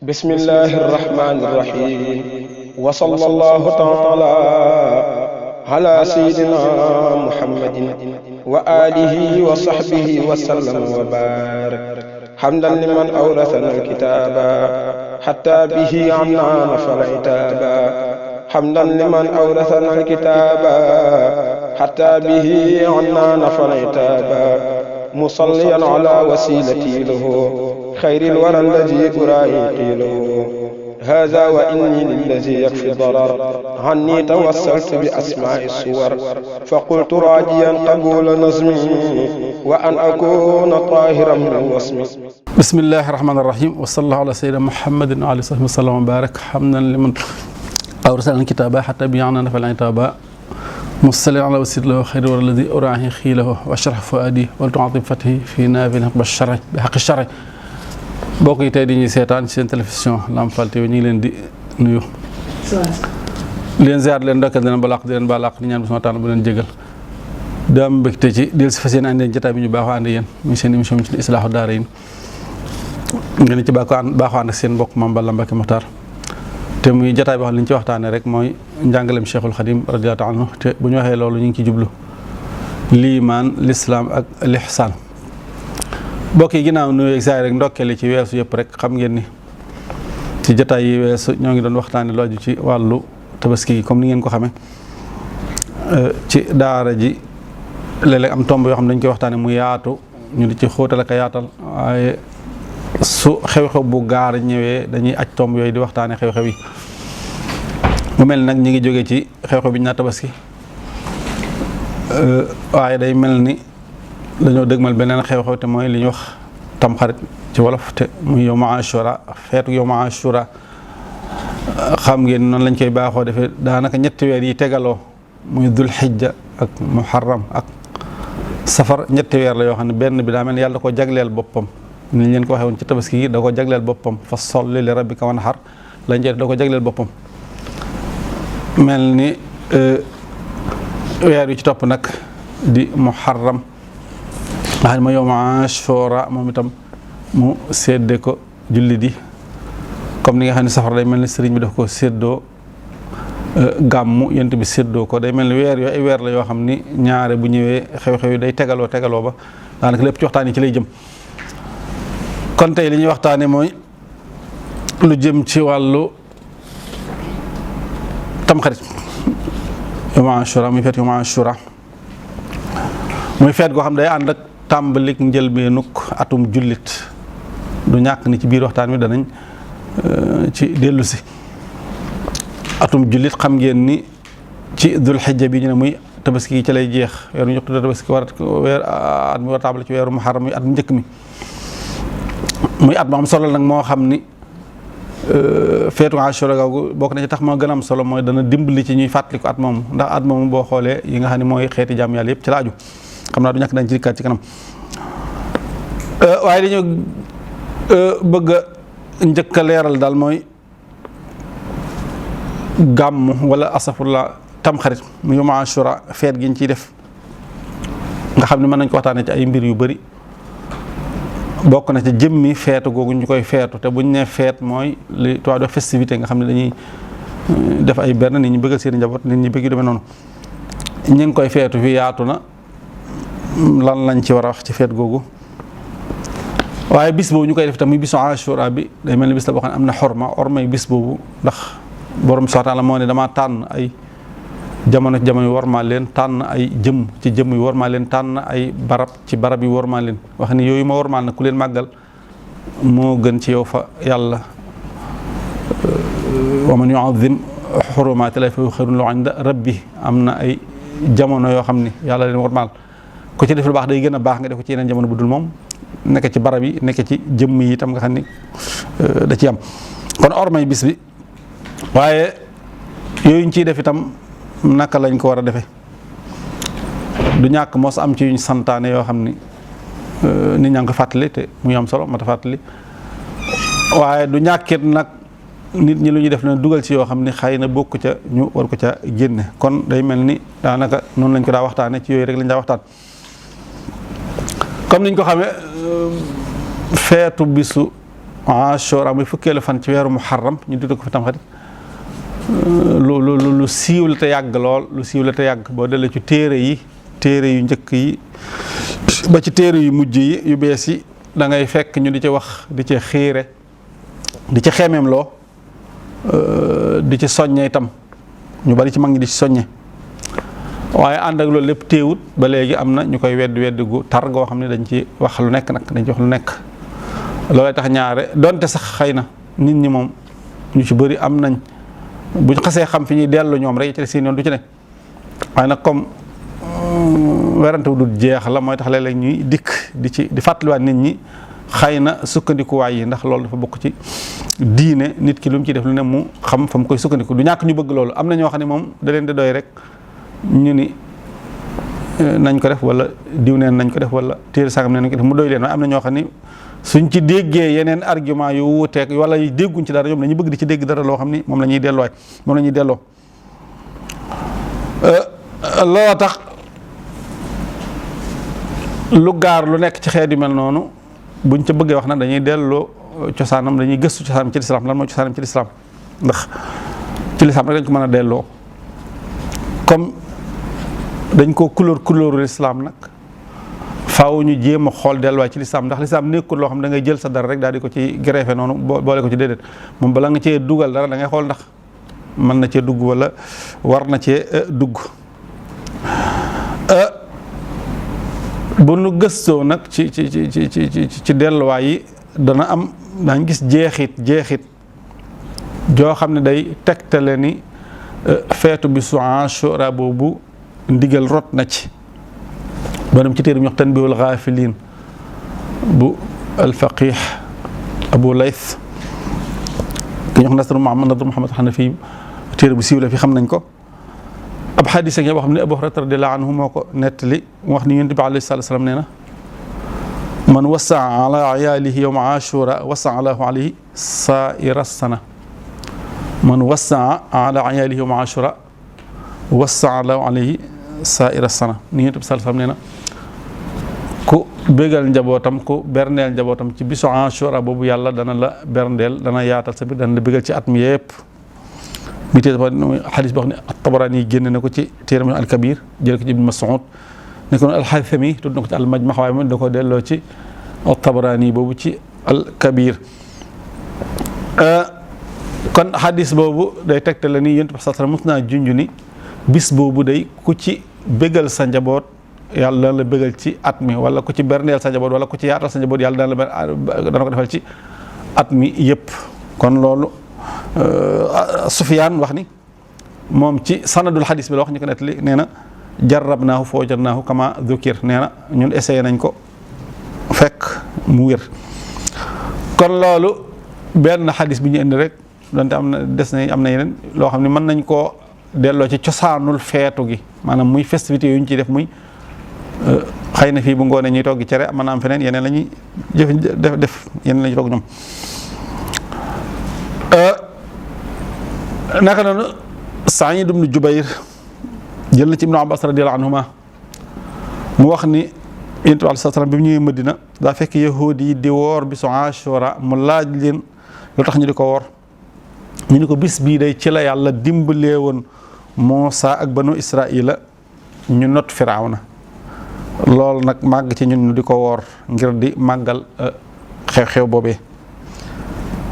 bismillahi irrahmani irrahim wa sallallahu taala ala sayyidina muhammadin wa alihi wa sahbihi wa sallam wa barak hamdan liman awrathana alkitaba hatta bihi anna nafal itaba hamdan liman awrathana alkitaba hatta bihi anna nafal itaba musalliyan ala wasilati lahu خير الورى الذي أرائي له هذا وإني للذي يكفي الضرر عني توسلت بأسماء الصور فقلت راجيا قبول نظمي وأن أكون طاهرا من وصمي. بسم الله الرحمن الرحيم وصلى الله على سيدنا محمد وعلى آله وسلم وبارك حمدا لمن أورثنا الكتاب حتى بيعنا نفع العتاب مصلي على وسيله له خير الورى الذي أرائي خيله واشرح فؤادي ولتعظم فتحي في نافذ بالشرع بحق الشرع. mbokk yi tey di ñuy seetaan ci seen télévision Lamp Fall TV ñu ngi leen di nuyu leen ziar leen ndokkal di leen balaq di leen balaq di ñaan bi sama tànn bu leen jégal di am mbégte ci del si fas yéene ànd jotaay bi ñu baaxoo ànd yéen muy seen émission bi ci Islaahu Daarayn ngeen ci baaxoo ànd ak seen mbokk Mame Balla Mbacké Mokhtar te muy jotaay boo xam ne li ñu ci waxtaanee rek mooy njàngaleem Cheikhul Khadim radiyallahu anhu te bu ñu waxee loolu ñu ngi ci jublu liimaan lislaam ak lihsaan. mbokk yi ginnaaw nuyu exaay rek ndokkeli ci weesu yëpp rek xam ngeen ni ci jotaay yi weesu ñoo ngi doon waxtaane lu aju ci wàllu tabaski gi comme ni ngeen ko xamee ci daara ji léeg-léeg am tomb yoo xam ne dañ koy waxtaane mu yaatu ñu di ci xóotal ak yaatal waaye su xew-xew bu gaar ñëwee dañuy aj tomb yooyu di waxtaane xew-xew yi mu mel nag ñi ngi jógee ci xew-xew bi ñu naa tabaski waaye day mel ni dañoo dëgmal beneen xew-xew te mooy li ñuy wax tamxarit ci wolof te muy yawmu ashura feetu yawmu ashura xam ngeen noonu lañ koy baaxoo defee daanaka ñetti weer yi tegaloo muy dul xijja ak muharram ak safar ñetti weer la yoo xam ne benn bi daa mel ni yàlla da ko jagleel boppam ni leen ko waxee woon ci tabaski gi da ko jagleel boppam fa solli li rabbika wanhar lañ cee da ko jagleel boppam mel ni weer yu ci topp nag di muharram nga xam ne ma yawmu ashura moom itam mu séddee ko julli di comme ni nga xam ne safar day mel ni sëriñ bi daf ko séddoo gàmmu yent bi séddoo ko day mel ni weer yooyu ay weer la yoo xam ni ñaare bu ñëwee xew-xew yi day tegaloo ba daanaka lépp ci waxtaan yi ci lay jëm. kon tey li ñuy waxtaane mooy lu jëm ci wàllu tamxarit yawmu ashura muy feet yawmu ashura muy feet goo xam day ànd ak tàmbalik njëlbeenuk atum jullit du ñàkk ni ci biir waxtaan wi danañ ci dellu si atum jullit xam ngeen ni ci dul xijja bi ñu ne muy tabaski ci lay jeex weeru ñu tudde tabaski at mi war a tàmbali ci weeru muharram muy at mu njëkk mi muy at mu am solo nag moo xam ni feetu ashura googu bokk na ci tax moo gën a am solo mooy dana dimbali ci ñuy fàttali ko at moomu ndax at moomu boo xoolee yi nga xam ne mooy xeeti jàmm yàlla yëpp ci la aju xam naa du ñàkk dañ ci dikkaat ci kanam waaye dañoo bëgg a njëkk a leeral daal mooy gàmm wala asafurla tamxarit mu yawmu ashura feet gi ñu ciy def nga xam ne mën nañ ko waxtaanee ci ay mbir yu bari bokk na ci jëmmi feetu googu ñu koy feetu te buñ ne feet mooy li tubaab di festivité nga xam ne dañuy def ay benn nit ñi bëggal seen njaboot nit ñi bëgg yu demee noonu ñi ngi koy feetu fi yaatu na lan lañ ci war a wax ci feet googu waaye bis boobu ñu koy def tam muy bisu ashura bi day mel ni bis la boo xam ne am na ormay bis boobu ndax borom subhaanahu wa taala moo ne damaa tànn ay jamono yu warmaa leen tànn ay jëm ci jëm yu warmaa leen tànn ay barab ci barab yu warmaa leen wax ni yooyu ma warmaal na ku leen màggal moo gën ci yow fa yàlla wa man yu'azzim hurumaati llaahi fa huwa xayrun lahu inda rabbi am na ay jamono yoo xam ni yàlla leen warmaal ku ci def lu baax day gën a baax nga def ko ci yeneen jamono bu dul moom nekk ci barab yi nekk ci jëmm yi itam nga xam ni da ci am kon ormay bis bi waaye yooyu ñu ciy def itam naka lañ ko war a defee du ñàkk mos am ci yuñ santaane yoo xam ni nit ñaa ngi ko fàttali te muy am solo mata fàttali waaye du ñàkkit nag nit ñi lu ñuy def na dugal ci yoo xam ni xëy na bokk ca ñu war ko ca génne kon day mel ni daanaka noonu lañ ko daa waxtaane ci yooyu rek lañ daa waxtaan comme niñ ko xamee feetu bisu Ashura muy fukkeelu fan ci weeru muharram ñu tudd ko fi tamxarit lu siiw la te yàgg lool lu siiw la te yàgg boo dellee ci téere yu njëkk yi ba ci téere yu mujj yi yu bees yi da ngay fekk ñu di ci wax di ci xiire di ci xeemeem loo di ci soññe itam ñu bari ci mag ñi di ci soññe waaye ànd ak loolu lépp téewut ba léegi am na ñu koy weddi gu tar goo xam ne dañ ci wax lu nekk nag dañ ci wax lu nekk loolay tax ñaare donte sax xëy na nit ñi moom ñu ci bëri am nañ buñ xasee xam fi ñuy dellu ñoom rek ci seen yoon du ci ne waaye nag comme werante wu dul jeex la mooy tax léeg-léeg ñuy dikk di fàttaliwaat nit ñi xëy na sukkandikuwaay yi ndax loolu dafa bokk ci diine nit ki lu mu ciy def lu ne mu xam fa mu koy sukkandiku du ñàkk ñu bëgg loolu am na ñoo xam ne moom da leen di doy rek ñu ni nañ ko def wala diw neen nañ ko def wala téere sangam neen nañ ko def mu doy leen waaye am na ñoo xam ne suñ ci déggee yeneen argument yu wuuteeg wala dégguñ ci dara ñoom dañuy bëgg di ci dégg dara loo xam ni moom la ñuy delloo loo tax lu gaar lu nekk ci xeet yu mel noonu buñ ca bëggee wax nag dañuy delloo cosaanam dañuy gëstu cosaanam ci lislaam lan mooy cosaanam ci lislaam ndax ci lislaam rek dañ ko mën a delloo comme dañ ko couleur lislaam nag faaw ñu jéem a xool delluwaay ci lislaam ndax lislaam nekkul loo xam da ngay jël sa dara rek daal di ko ci greffé noonu boole ko ci déedéet moom bala nga cee dugal dara da ngay xool ndax mën na cee dugg wala war na cee dugg bu nu gëstoo nag ci delluwaay yi daañ gis jeexit joo xam ne day tegtale ni feetu bi su Ashura boobu ndigal rot na ci ba dem ci téere bi ñu wax Tanbihul Ghafilin bu al-Faqih Abu Layth ki ñu wax Nadr Muhammad Hanafi téere bu siiw la fi xam nañ ko ab xadis ak boo xam ne Abu Hurayra radiyallahu anhu moo ko nettali mu wax ni Yonent bi alayhi salaatu wa salaam nee na man wasaa ala iyaalihi yawma Ashura wasaa Allahu alayhi saa'ira sana man wasaa ala iyaalihi yawma Ashura wasaa Allahu alayhi saa'ira sana ni Yonent bi sallallahu alayhi wa sallam nee na ku bégal njabootam ku berndeel njabootam ci bisu Ashura boobu yàlla dana la berndeel dana yaatal sa biir dana la bégal ci at mi yëpp mi téere xadis boo xam ne at-Tabarani génn na ko ci téeram al-Kabir jël ko ci Ibn Mas'ud ne ko al-Haythami tudd na ko ci al-Majma' waaye moom da ko delloo ci at-Tabarani boobu ci al-Kabir kon xadis boobu day tegtale ni Yonent bi sallallahu alayhi wa sallam mos naa junj ni bis boobu day ku ci bégal sa njaboot yàlla dana la bégal ci at mi wala ku ci berndeel sa njaboot wala ku ci yaatal sa njaboot yàlla dana ko defal ci at mi yëpp kon loolu Sufyaan wax ni moom ci sanadul xadis bi la wax ñu ko nettali nee na jarrabnaahu fa wajadnaahu kama dhukir nee na ñun essayé nañ ko fekk mu wér kon loolu benn xadis bi ñu indi rek donte am na des na am na yeneen loo xam ne mën nañ koo delloo ci cosaanul feetu gi maanaam muy festivité yu ñu ciy def muy xëy na fii bu ngoonee ñuy togg cere mën naa am feneen yeneen la ñuy def yeneen la ñuy togg ñoom naka noonu Saïd ibn Jubayr jël na ci Ibnu Abbas radiyallahu anhuma mu wax ni Yonent bi alayhi salaam bi mu ñëwee Madina daa fekk yahuudi yi di woor bisu Ashura mu laaj leen lu tax ñu di ko woor ñu ni ko bis bii day ci la yàlla dimbalee woon Muusa ak banu Israila ñu not Firawna loolu nag màgg ci ñun ñu di ko woor ngir di màggal xew-xew boobee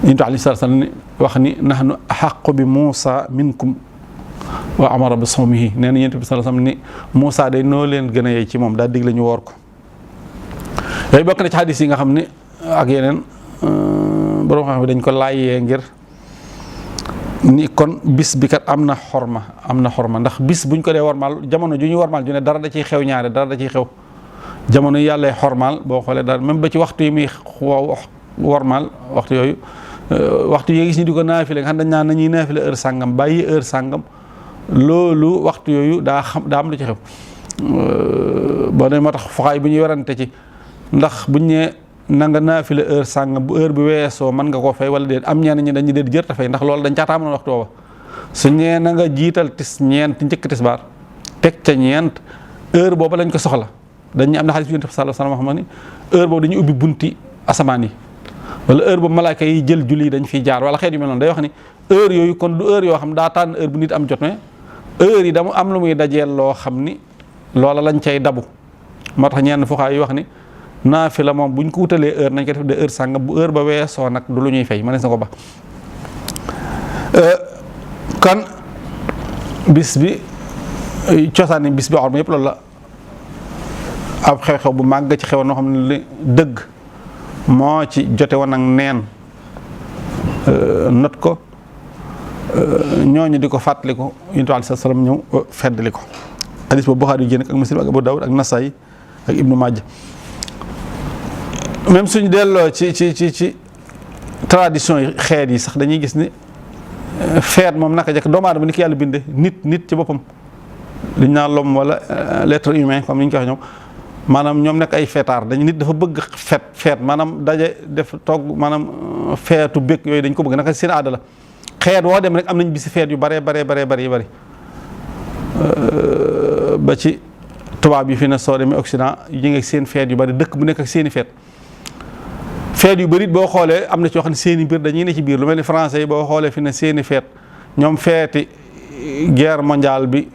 Yonent bi alayhi salaam wax ni nahnu ahaqqu bi Muusa minkum wa amara bi sawmihi nee na Yonent bi sallallahu alayhi wasallam ni Muusa day noo leen gën a yey ci moom daal digle ñu woor ko yooyu bokk na ci xadis yi nga xam ne ak yeneen borom xam ne dañ ko laajee ngir ni kon bis bi kat am na xorma ndax bis buñ ko dee wormaal jamono ju ñu wormaal ju ne dara da ciy xew ñaare dara da ciy xew jamono yi yàlla xormaal boo xoolee dara même ba ci waxtu yi muy wormaal waxtu yooyu waxtu yi gis ñu di ko naafile nga xam dañ naan nañuy naafile heure sàngam bàyyi heure sàngam loolu waxtu yooyu daa am lu ci xew boo ne moo tax foxaay bu ñuy werante ci ndax buñ ne na nga naafile heure sàngam bu heure bi weesoo mën nga koo fay wala déet am ñenn ñi dañuy déet jër ta fay ndax loolu dañ caataa mën a waxtu woowa su ñee na nga jiital ñeent njëkk tisbaar teg ca ñeent heure boobu lañ ko soxla dañu am na xadis bi Yonent bi sallallahu alayhi wa sallam xam ni heure boobu dañuy ubbi bunti asamaan yi wala heure ba malaaka yi jël julli dañ fiy jaar wala xeet yu mel noonu day wax ni heure yooyu kon du heure yoo xam daa tànn heure bu nit am jot mais heure yi dama am lu muy dajeel loo xam ni loola lañ cay dabu moo tax ñenn fuqahaa yi wax ni naafila moom buñ ko wutalee heure nañ ko def de heure sàngam bu heure ba weesoo nag du lu ñuy fay mënees na ko ba kon bis bi cosaani bis bi orma yëpp loolu la ab xew-xew bu màgg ci xew noo xam ne li dëgg moo ci jote woon ak neen not ko ñooñu di ko fàttaliku Yonent bi alayhi salaam ñëw feddali ko hadis boobu Buxaari yu génn ak Muslim ak Abu Dawud ak Nasaayi ak Ibnu Maaja même suñu delloo ci tradition yi xeet yi sax dañuy gis ni feet moom naka jekk doomu aadama ni ki yàlla binde nit ci boppam li ñu naan l'homme wala l'être humain comme ni ñu ko waxee ñoom maanaam ñoom nekk ay feetaar dañu nit dafa bëgg feet maanaam daje def togg maanaam feetu bëgg yooyu dañ ko bëgg naka seen aada la xeet woo dem rek am nañ bisi feet yu bare bëri ba ci tubaab yi fi ne soo demee Occident yi ngi ak seen feet yu bëri dëkk bu nekk ak seeni feet yu bëri boo xoolee am na ci yoo xam ne seeni mbir dañuy ne ci biir lu mel ni français yi boo xoolee fi ne seeni feet ñoom feeti guerre mondiale bi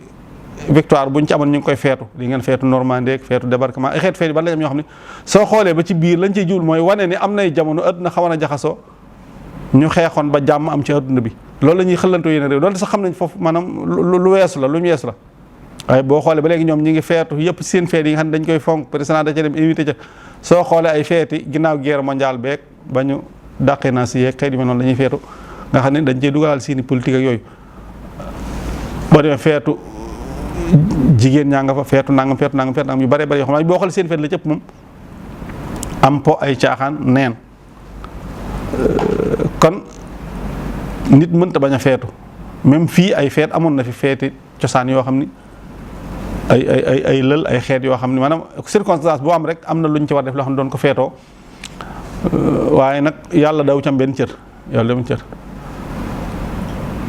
victoire buñ ci amoon ñu ngi koy feetu di ngeen feetu Normandie ak feetu débarquement ay xeet feet yu bari la ñoo xam ne soo xoolee ba ci biir lañ ciy jublu mooy wane ni am nay jamono àdduna xawoon a jaxasoo ñu xeexoon ba jàmm am ci àdduna bi loolu la ñuy xëllantoo yeneen réew loolu sax xam nañ foofu maanaam lu weesu la lu ñu weesu la waaye boo xoolee ba léegi ñoom ñi ngi feetu yëpp seen feet yi nga xam ne dañ koy fonk président da ca dem invité ca soo xoolee ay feeti ginnaaw guerre mondiale beeg ba ñu dàqee naa si yeeg xëy yu mel noonu la ñuy feetu nga xam ne dañ cey dugalal seeni politique ak yooyu boo demee feetu jigéen ñaa nga fa feetu nangam yu bare yoo xam ne boo xoolee seen feet la cëpp moom am po ay caaxaan neen kon nit mënta bañ a feetu même fii ay feet amoon na fi feeti cosaan yoo xam ni ay lël ay xeet yoo xam ne maanaam circonstance boo am rek am na lu ñu ci war def loo xam ne doon ko feetoo waaye nag yàlla daw cam benn cër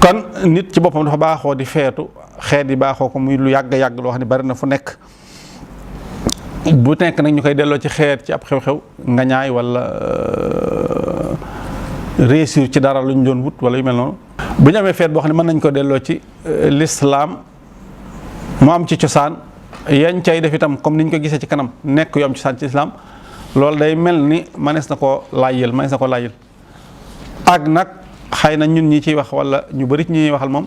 kon nit ci boppam dafa baaxoo di feetu xeet yi baaxoo ko muy lu yàgg loo xam ne bari na fu nekk bu nekk nag ñu koy delloo ci xeet ci ab xew-xew nga ñaay wala réussir ci dara lu ñu doon wut wala yu mel noonu bu ñu amee feet boo xam ne mën nañ ko delloo ci l'islam mu am ci cosaan yañ cay def itam comme niñ ko gisee ci kanam nekk yu am cosaan ci islam loolu day mel ni manees na koo laajal ak nag xëy na ñun ñi ciy wax wala ñu bari ci ñi ñuy waxal moom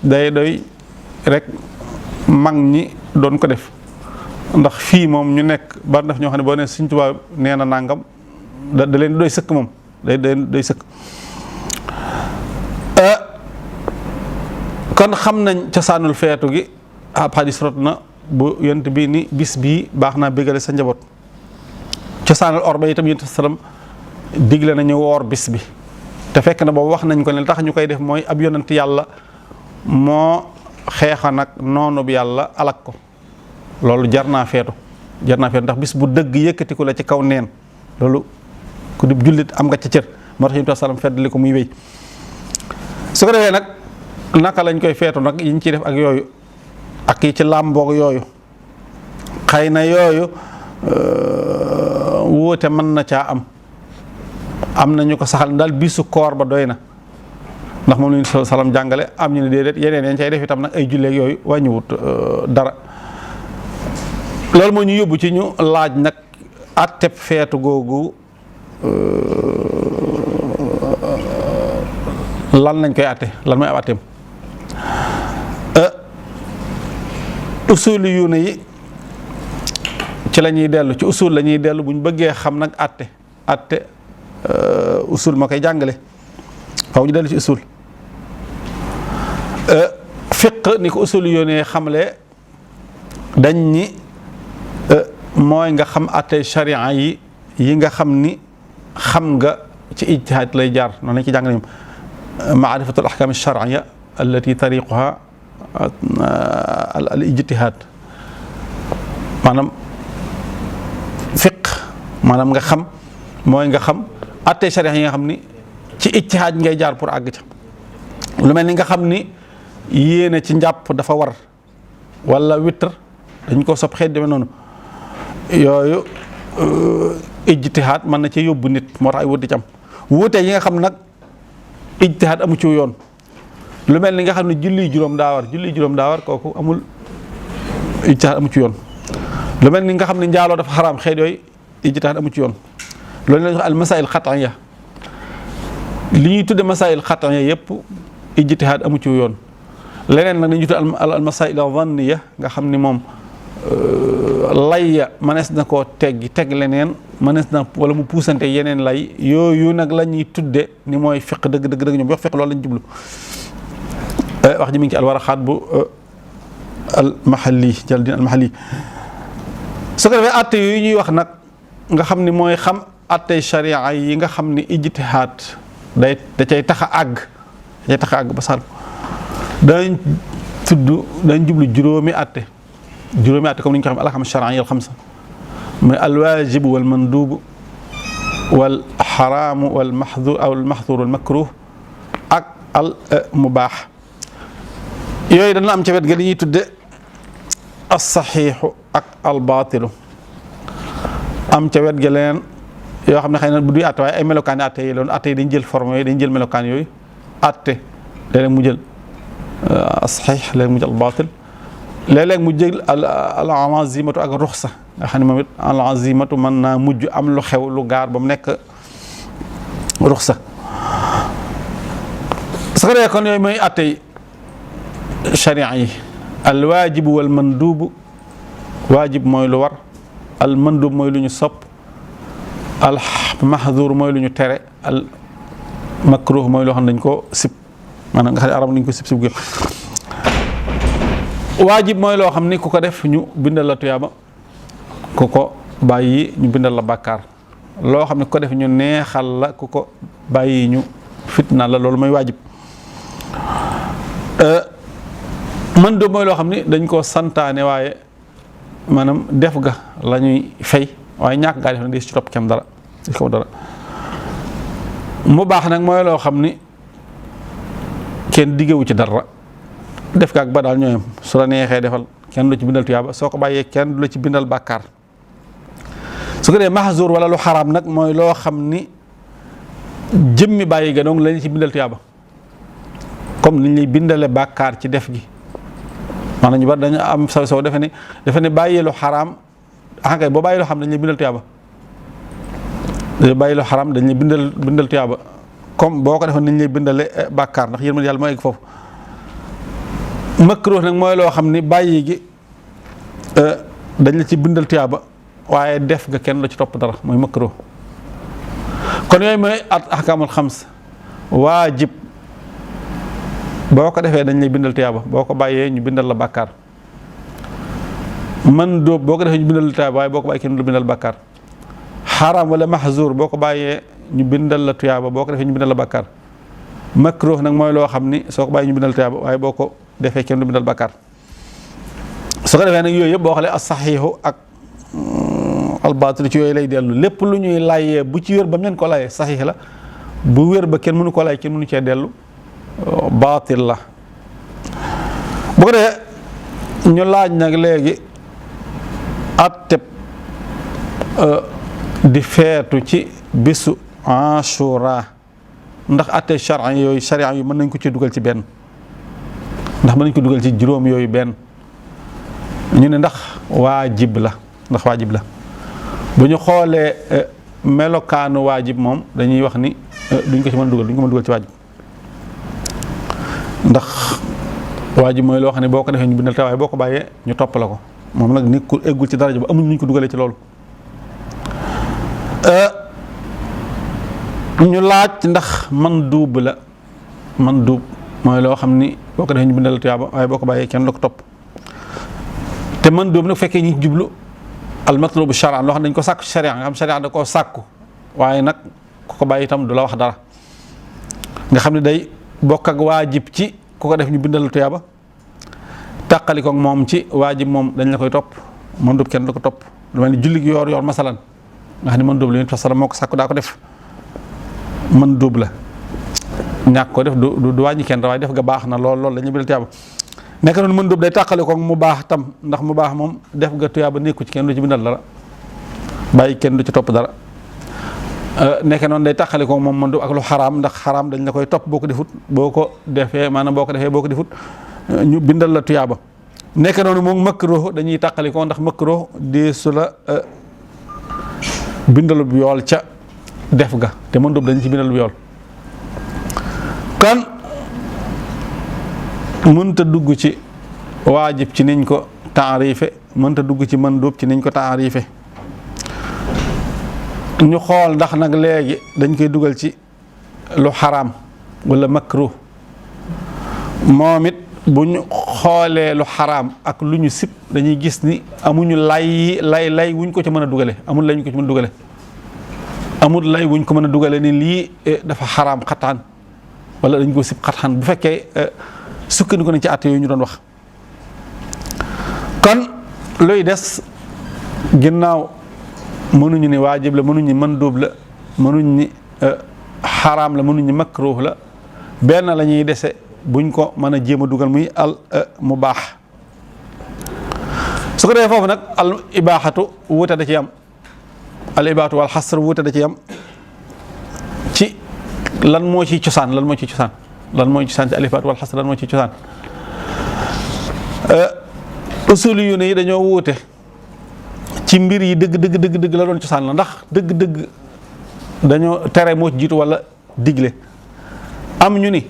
day doy rek mag ñi doon ko def ndax fii moom ñu nekk bari daf ñoo xam ne boo nee Sëñ Tuubaa nee na nangam da leen doy sëkk moom day sëkk kon xam nañ cosaanul feetu gi ab xadis rot na bu yonent bi ni bis bii baax naa bégale sa njaboot cosaanal orba itam yonent salaam digle nañu woor bis bi te fekk na boobu wax nañ ko ne tax ñu koy def mooy ab yonent yàlla moo xeexa nag noonu bi yàlla alak ko loolu jar naa feetu ndax bis bu dëgg yëkkatiku la ci kaw neen loolu ku di jullit am nga ca cër moo tax yonent salaam feddali ko muy wéy su ko defee nag naka lañ koy feetu nag yiñ ciy def ak yooyu ak yi ci làmboog yooyu xëy na yooyu wuute mën na caa am na ñu ko saxal daal bisu koor ba doy na ndax moom la ñu salaam jàngale am ñu ne déedéet yeneen yañ cay def itam nag ay julleeg yooyu wàññiwut dara loolu moo ñu yóbbu ci ñu laaj nag atteb feetu googu lan lañ koy atte lan mooy ab atteem usul yu ne yi ci la ñuy dellu ci usul la ñuy dellu bu ñu bëggee xam nag atte usul ma koy jàngale faw ñu dellu ci usul fiq ni ko usul yu ne xamle dañ ni mooy nga xam atte sharia yi nga xam ni xam nga ci ijtihaad lay jaar noonu lañ ci jàngale ñoom maarifatul ahkam ash-shar'iyya allati tariquha al ijtihaad maanaam fiq maanaam nga xam mooy nga xam atte sharia yi nga xam ni ci ijtihaad ngay jaar pour àgg ca lu mel ni nga xam ni yéene ci njàpp dafa war wala witr dañ ko sopp xeet demee noonu yooyu ijtihaad mën na ci yóbbu nit moo tax ay wut di ci am wuute yi nga xam nag ijtihaad amu ci yoon lu mel ni nga xam ne julli juróom daa war kooku amul ijtihaad amu ci yoon lu mel ni nga xam ne njaaloo dafa xaraam xeet yooyu ijtihaad amu ci yoon loolu la ñuy wax al masail xat'iyya li ñuy tudde masail xat'iyya yëpp ijtihaad amu ci yoon leneen nag dañuy tudde al masail dhanniya nga xam ni moom layya mënees na koo teg leneen mënees na wala mu puusante yeneen lay yooyu nag la ñuy tudde ni mooy fiq dëgg ñoom wax fiq loolu lañ jublu wax ji mi ngi ci alwaraxaat bu al mahalli Jalaluddin al mahalli su ko defee atte yooyu ñuy wax nag nga xam ni mooy xam attey sharia yi nga xam ni ijtihaad da cay tax a àgg ba sal dañ jublu juróomi atte comme ni ñu ko xam al-ahkaam ash-shar'iyya al-xamsa mooy al-waajib wal mandub wal xaraam wal maxduur aw al-maxduur wal makruh ak al mubaax yooyu dana am ca wet ga li ñuy tudde as-saxiixu ak al-baatilu am ca wet ga leen yoo xam ne xëy na bu duy atte waaye ay melokaan atte yi loolu atte yi dañ jël forme yooyu dañ jël melokaan yooyu atte léeg-léeg mu jël as-saxiix léeg-léeg mu jël al-baatil léeg-léeg mu jël al-azimatu ak ruxsa nga xam ne moom it al-azimatu mën naa mujj am lu xew lu gaar ba mu nekk ruxsa su ko defee kon yooyu mooy attey sharia yi al-waajib wal mandub waajib mooy lu war al mandub mooy lu ñu sopp al mahdur mooy lu ñu tere al makruh mooy loo xam ne dañ ko sib maanaam nga xam ne arab dañ ko sib gi waajib mooy loo xam ni ku ko def ñu bindal la tuyaaba ku ko bàyyi ñu bindal la bàkkaar loo xam ne ku ko def ñu neexal la ku ko bàyyi ñu fitna la loolu mooy waajib man do mooy loo xam ni dañ koo santaane waaye maanaam def ga la ñuy fay waaye ñàkk ngaa def nag di ci topp kem dara di ko dara mu baax nag mooy loo xam ni kenn diggewu ci dara def ga ak ba daal ñooyam su la neexee defal kenn du ci bindal tuyaaba soo ko bàyyee kenn du la ci bindal bàkkaar su ko dee mahzur wala lu xaraam nag mooy loo xam ni jëmmi bàyyi ga donc lañu ci bindal tuyaaba comme ni ñuy bindale bàkkaar ci def gi maanaam ñu bari dañu am saw defe ne bàyyi lu xaraam kay boo bàyyi lu xaraam dañu lay bindal tuyaaba bàyyi lu xaraam dañu lay bindal tuyaaba comme boo ko defoon ni ñu lay bindale bàkkaar ndax yërmande yàlla moo egg foofu makruh nag mooy loo xam ni bàyyi gi dañ la ci bindal tuyaaba waaye def nga kenn la ci topp dara mooy makruh kon yooyu mooy ahkaamul xams waajib boo ko defee dañ lay bindal tuyaaba boo ko bàyyee ñu bindal la bàkkaar mandóob boo ko defee ñu bindal la tuyaaba waaye boo ko bàyyee kenn du bindal bàkkaar xaram wala mahzur boo ko bàyyee ñu bindal la tuyaaba boo ko defee ñu bindal la bàkkaar makruh nag mooy loo xam ni soo ko bàyyee ñu bindal tuyaaba waaye boo ko defee kenn du bindal bàkkaar su ko defee nag yooyu yëpp boo xoolee as-saxiixu ak al-baatil ci yooyu lay dellu lépp lu ñuy layee bu ci wér ba mu leen ko layee saxiix la bu wér ba kenn mënu ko lay kenn mënu cee dellu baatil la bu ko defee ñu laaj nag léegi atteb di feetu ci bisu Ashura ndax atte sharia yu mën nañ ko ci dugal ci benn ndax mën nañ ko dugal ci juróom yooyu benn ñu ne ndax waajib la bu ñu xoolee melokaanu waajib moom dañuy wax ni duñ ko mën a dugal ci waajib ndax waajib mooy loo xam ne boo ko defee ñu bindal te waaye boo ko bàyyee ñu topp la ko moom nag nit ku eggul ci daraja ba amuñ nuñ ko dugalee ci loolu ñu laaj ndax manduub la manduub mooy loo xam ni boo ko defee ñu bindal tuyaaba waaye boo ko bàyyee kenn la ko topp te manduub nag fekkee ñi jublu al matlubu shar'an loo xam ne dañ ko sàkku sharia nga xam sharia da koo sàkku waaye nag ku ko bàyyi itam du la wax dara nga xam ne day bokk ak waajib ci ku ko def ñu bindal tuyaaba tàqali ko moom ci waajib moom dañ la koy topp mandub kenn du ko topp lu mel ni julli gi yor masalan nga xam ne mandub la Yonent sallam moo ko sàkku daa ko def mandub la ñàkk ko def du wàññi kenn waaye def nga baax na lool dañuy bindal tuyaaba nekk noonu mandub day tàqali ko mu baax tam ndax mu baax moom def nga tuyaaba nekku ci kenn du ci bindal dara bàyyi kenn du ci topp dara nekk noonu day tàqali ko moom mandub ak lu xaraam ndax xaraam dañ la koy topp boo ko defut boo ko defee ñu bindal la tuyaaba. nekk noonu moom makruh dañuy tàqali ko ndax makruh deesu la bindalub yool ca def ga te mandub dañ ci bindalub yool kon mënta dugg ci waajib ci niñ ko taarife mënta dugg ci mandub ci niñ ko taarife ñu xool ndax nag léegi dañ koy dugal ci lu xaraam wala makruh moom it bu ñu xoolee lu xaraam ak lu ñu sib dañuy gis ni amuñu lay wuñ ko ci mën a dugale amul lay wuñ ko ci mën a dugale amul lay wuñ ko mën a dugale ni lii dafa xaraam xataan wala dañ ko sib xataan bu fekkee sukkandiku nañ ci àtte yooyu ñu doon wax. kon luy des ginnaaw mënuñu ni waajib la mënuñu ni mandóob la mënuñu ni xaraam la mënuñu ni makruh la benn la ñuy dese buñ ko mën a jéem a dugal muy al mubaax su ko defee foofu nag al ibaaxatu wuute da ci am al ibaatu wal xasr wuute da ci am ci lan moo ciy cosaan lan moo ciy cosaan lan moo ciy cosaan ci al ibaatu wal xasr lan moo ciy cosaan usuli yu ne yi dañoo wuute ci mbir yi dëgg la doon cosaan la ndax dëgg dañoo tere moo ci jiitu wala digle am ñu ni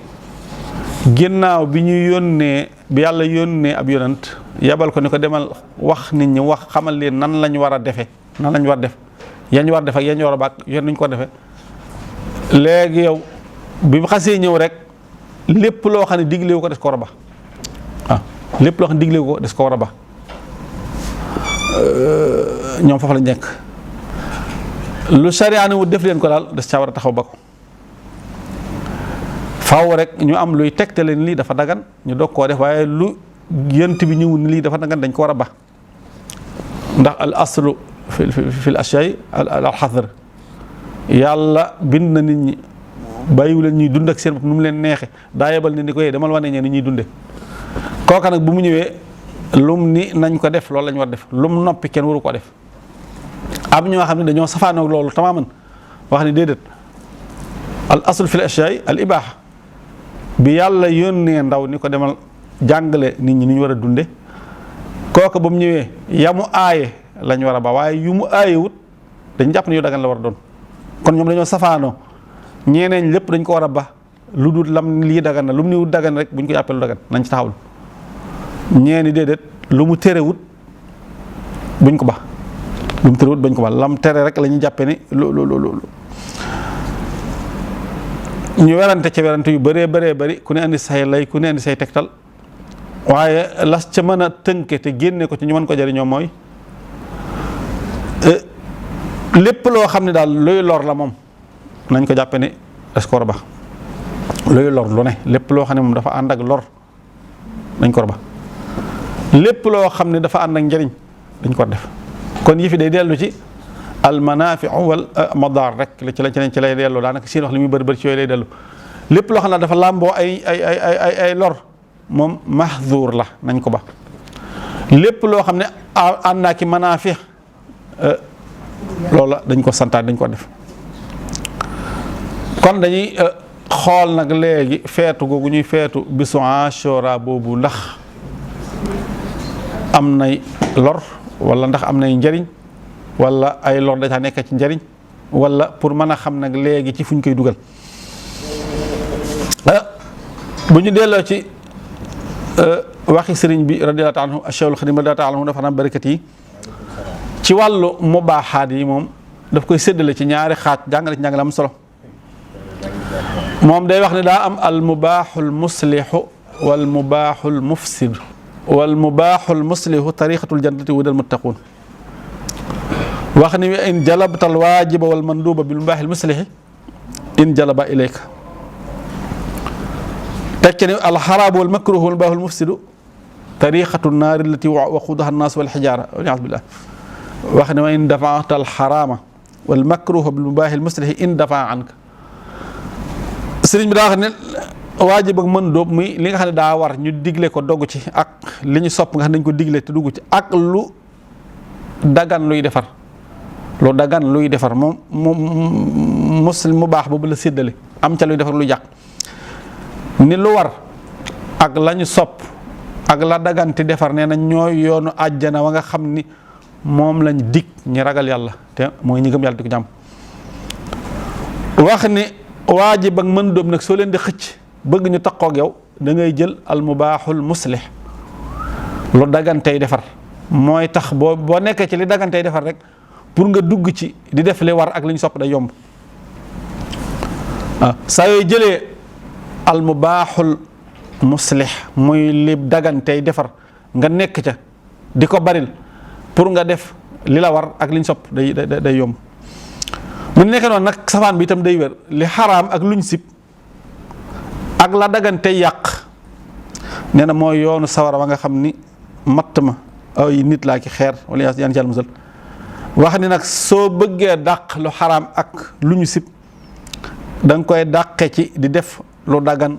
ginnaaw bi ñu yónnee bi yàlla yónnee ab yonant yabal ko ni ko demal wax nit ñi wax xamal leen nan lañ war a defee nan lañ war a def yañ war a def ak yañ war a bàq yoon nañ ko defee léegi yow bi mu xasee ñëw rek lépp loo xam ne diglewu ko des ko war a ba waaw lépp loo xam ne diglewu ko des ko war a ba ñoom foofu lañ nekk lu sariya wu def leen ko daal des caa war a taxaw ba ko faaw rek ñu am luy tegtale ni lii dafa dagan ñu doog koo def waaye lu yent bi ñëwul ni lii dafa dagan dañ ko war a ba ndax al aslu fil ashyaa'i al xadr yàlla bind na nit ñi bàyyiwu leen ñuy dund ak seen bopp nu mu leen neexe daa yebal ni ko yee demal wane ñee ni ñuy dunde kooka nag bu mu ñëwee lum ni nañ ko def loolu la ñu war def lum noppi kenn waru ko def am ñoo xam ne dañoo safaanoog loolu tamaaman wax ni déedéet al aslu fil ashyaa'i al ibaaha bi yàlla yónnee ndaw ni ko demal jàngale nit ñi ni ñu war a dunde kooka ba mu ñëwee yamu aaye lañ war a ba waaye yu mu aaye wut dañ jàpp ne yu dagan la war a doon kon ñoom dañoo safaanoo ñeneen lépp dañ ko war a ba lu dul lam lii dagan na lu mu ni wut dagan rek buñ ko jàppee lu dagan nañ ci taxawlu ñeeni déedéet lu mu tere wut buñ ko ba lu mu tere wut bañ ko ba lam tere rek la ñuy jàppee ni lu ñu werante ca werante yu bëree bëri ku ne andi say lay ku ne andi say tegtal waaye las ca mën a tënke te génne ko ci ñu mën ko jëriñoo mooy lépp loo xam ne daal luy lor la moom nañ ko jàppe ni des ko war a ba luy lor lu ne lépp loo xam ne moom dafa ànd ak lor dañ ko war a ba lépp loo xam ne dafa ànd ak njëriñ dañ ko war def kon yi fi day dellu ci al manaafiu wal madaar rek ci lay dellu daanaka seen wax li muy bëri ci yooyu lay dellu lépp loo xam ne dafa làmboo ay lor moom mahzuur la nañ ko ba lépp loo xam ne ànd naa ki manaafi loola dañ ko santaat dañ ko def kon dañuy xool nag léegi feetu googu ñuy feetu bisu Ashura boobu ndax am nay lor wala ndax am nay njëriñ wala ay lor da caa nekk ci njëriñ wala pour mën a xam nag léegi ci fuñ koy dugal bu ñu delloo ci waxi sëriñ bi radiyallahu ta'ala anhu Cheikhul Khadim radiyallahu ta'ala anhu dafa na barakat yi ci wàllu mubaaxaat yi moom daf koy séddale ci ñaari xaaj jàngale ci njàngale am solo moom day wax ne daa am al mubaaxul muslihu wal mubaaxul mufsid wal mubaaxul muslihu tariqatul jannati wa dal muttaquun wax ni in jalabtal waajiba wal manduuba bil mubaaxil muslihi in jalaba ilayka tekki ne al xaraabu wal makruuhu wal mubaaxul mufsidu tariqatu naari allati waquuduha annaas wal xijaara wal billah wax ne wa in dafaata al xaraama wal makruuha bil mubaaxil muslihi in dafaa anka sëriñ bi daa wax ne waajib ak mën dóob muy li nga xam ne daa war ñu digle ko dogg ci ak li ñu sopp nga xam ne dañ ko digle te dugg ci ak lu dagan luy defar lu dagan luy defar moom muslim mu baax boobu la séddale am ca luy defar lu yàq ni lu war ak lañu sopp ak la dagante defar nee na ñooy yoonu àjjana wa nga xam ni moom lañ dig ñi ragal yàlla te mooy ñi gëm yàlla di ko jàmm. wax ni waajib ak mën doom nag soo leen di xëcc bëgg ñu taqoog yow da ngay jël al mubaaxul muslih lu dagantey defar mooy tax boo nekkee ci li dagantey defar rek pour nga dugg ci di def li war ak li ñu sopp day yomb saa yooyu jëlee al mubaaxul muslih muy li dagantey defar nga nekk ca di ko baril pour nga def li la war ak li ñu sopp day yomb. mu nekk noonu nag safaan bi itam day wér li xaraam ak luñ sib ak la dagante yàq nee na mooy yoonu sawara wa nga xam ni matt ma ay nit laa ki xeer wala yaan ci yàlla musal. wax ni nag soo bëggee dàq lu xaraam ak lu ñu sib da nga koy dàqe ci di def lu dagan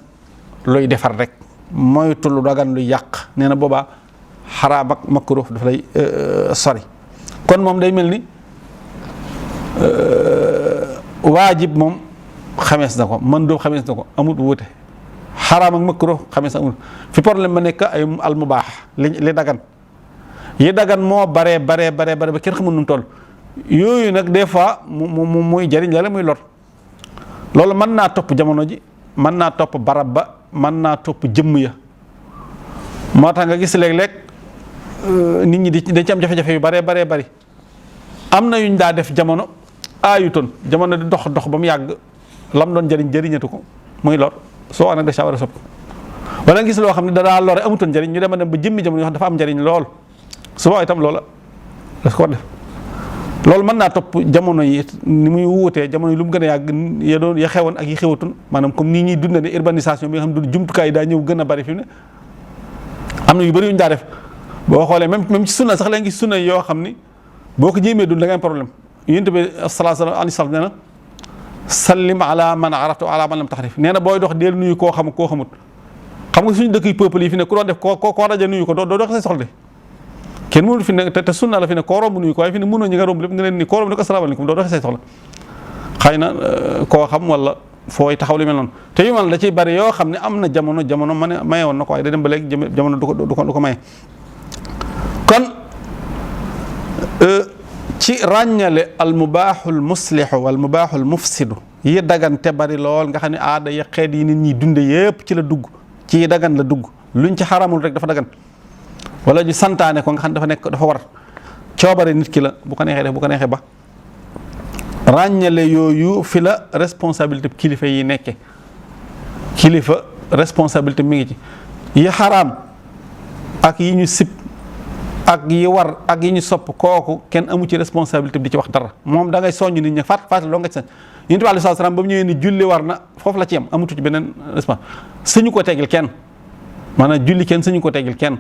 luy defar rek moytu lu dagan luy yàq nee na boobaa xaraam ak makruh daf lay sori. kon moom day mel ni waajib moom xamees na ko mën doo xamees na ko amut wuute xaraam ak makruh xamees na amut fi problème ba nekk ay al mubaax li dagan yi dagan moo bare ba kenn xamul nu mu toll yooyu nag des fois mu muy jariñ la muy lor loolu mën naa topp jamono ji mën naa topp barab ba mën naa topp jëmm ya moo tax nga gis léeg-léeg nit ñi dañ ci am jafe-jafe yu bare bari am na yuñ daa def jamono aayutoon jamono di dox ba mu yàgg lam doon jëriñatu ko muy lor soo nag da caa war a sopp wala gis loo xam ne daa lore amutoon njëriñ ñu dem ba jëmmi jamono yoo xam dafa am njëriñ lool suba itam loola daf ko def loolu mën naa topp jamono yi ni muy wuutee jamono yi lu mu gën a yàgg ya xewoon ak yi xewatun maanaam comme nii ñuy dund ne urbanisation bi nga xam ne jumtukaay yi daa ñëw gën a bari fi mu ne am na yu bëri yu ñu daa def boo xoolee même ci sunna sax la ngi sunna yoo xam ni boo ko jéemee dund da ngay am problème yonent bi sallallahu alayhi wa sallam nee na sallim ala man arafta ala man lam taxrif nee na booy dox deel nuyu koo xamut xam nga suñu dëkk yi peuple yi fi ne ku doon def koo rajo nuyu ko doo dox say soxla kenn mënul fi ne te sunna la fi ne koo romb nuyu ko waaye fi ne mënoo ñi nga romb lépp nga leen ni koo romb ne ko asalaamaaleykum doo doxee say soxla xëy na koo xam wala fooy taxaw li mel noonu te yu mel da ciy bari yoo xam ne am na jamono maye woon na ko waaye day dem ba léegi jamono du ko maye kon ci ràññale al mubaaxul muslihu wal mubaaxul mufsidu yi dagan te bari lool nga xam ne aada ya xeet yi nit ñi dunde yépp ci la dugg ci yi dagan la dugg luñ ci xaramul rek dafa dagan wala ñu santaane ko nga xam dafa war coobare nit ki la bu ko neexee def bu ko neexee ba ràññale yooyu fi la responsabilité kilifa yi nekke kilifa responsabilité mi ngi ci yi xaraam ak yi ñu sib ak yi war ak yi ñu sopp kooku kenn amu ci responsabilité bi di ci wax dara moom da ngay soññ nit ñi fàttali loo nga ci sañ Yonent bi alayhi salaam ba mu ñëwee ni julli war na foofu la ci yem amutu ci beneen responsabilité suñu ko teggil kenn maanaam julli kenn suñu ko teggil kenn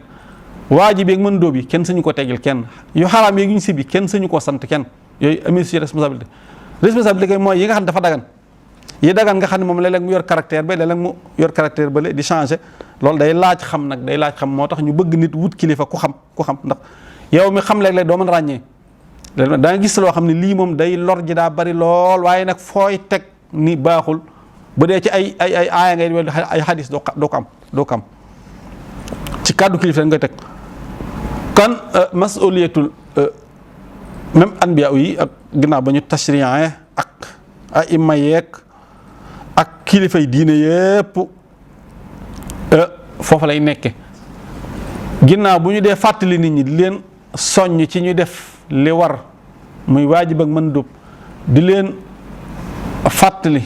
waajib yeeg mën dóob yi kenn suñu ko teggil kenn yu xaraam yeeg yu ñu sib yi kenn suñu ko sant kenn yooyu amee ci responsabilité kay mooy yi nga xam ne dafa dagan yi dagan nga xam ne moom léeg-léeg mu yor caractère ba léeg-léeg mu yor caractère ba di changer loolu day laaj xam nag day laaj xam moo tax ñu bëgg nit wut kilifa ku xam ndax yow mi xam léeg-léeg doo mën ràññee da nga gis loo xam ne lii moom day lor ji daa bari lool waaye nag fooy teg ni baaxul bu dee ci ay aaya ngay wel ay hadis doo ko am ci kàddu kilifa nga teg kon masuliyatul même anbiya yi ak ginnaaw ba ñu tashri'e ak ay imma yeeg ak kilifay diine yépp foofu lay nekke ginnaaw bu ñu dee fàttali nit ñi di leen soññ ci ñu def li war muy waajib ak mandub di leen fàttali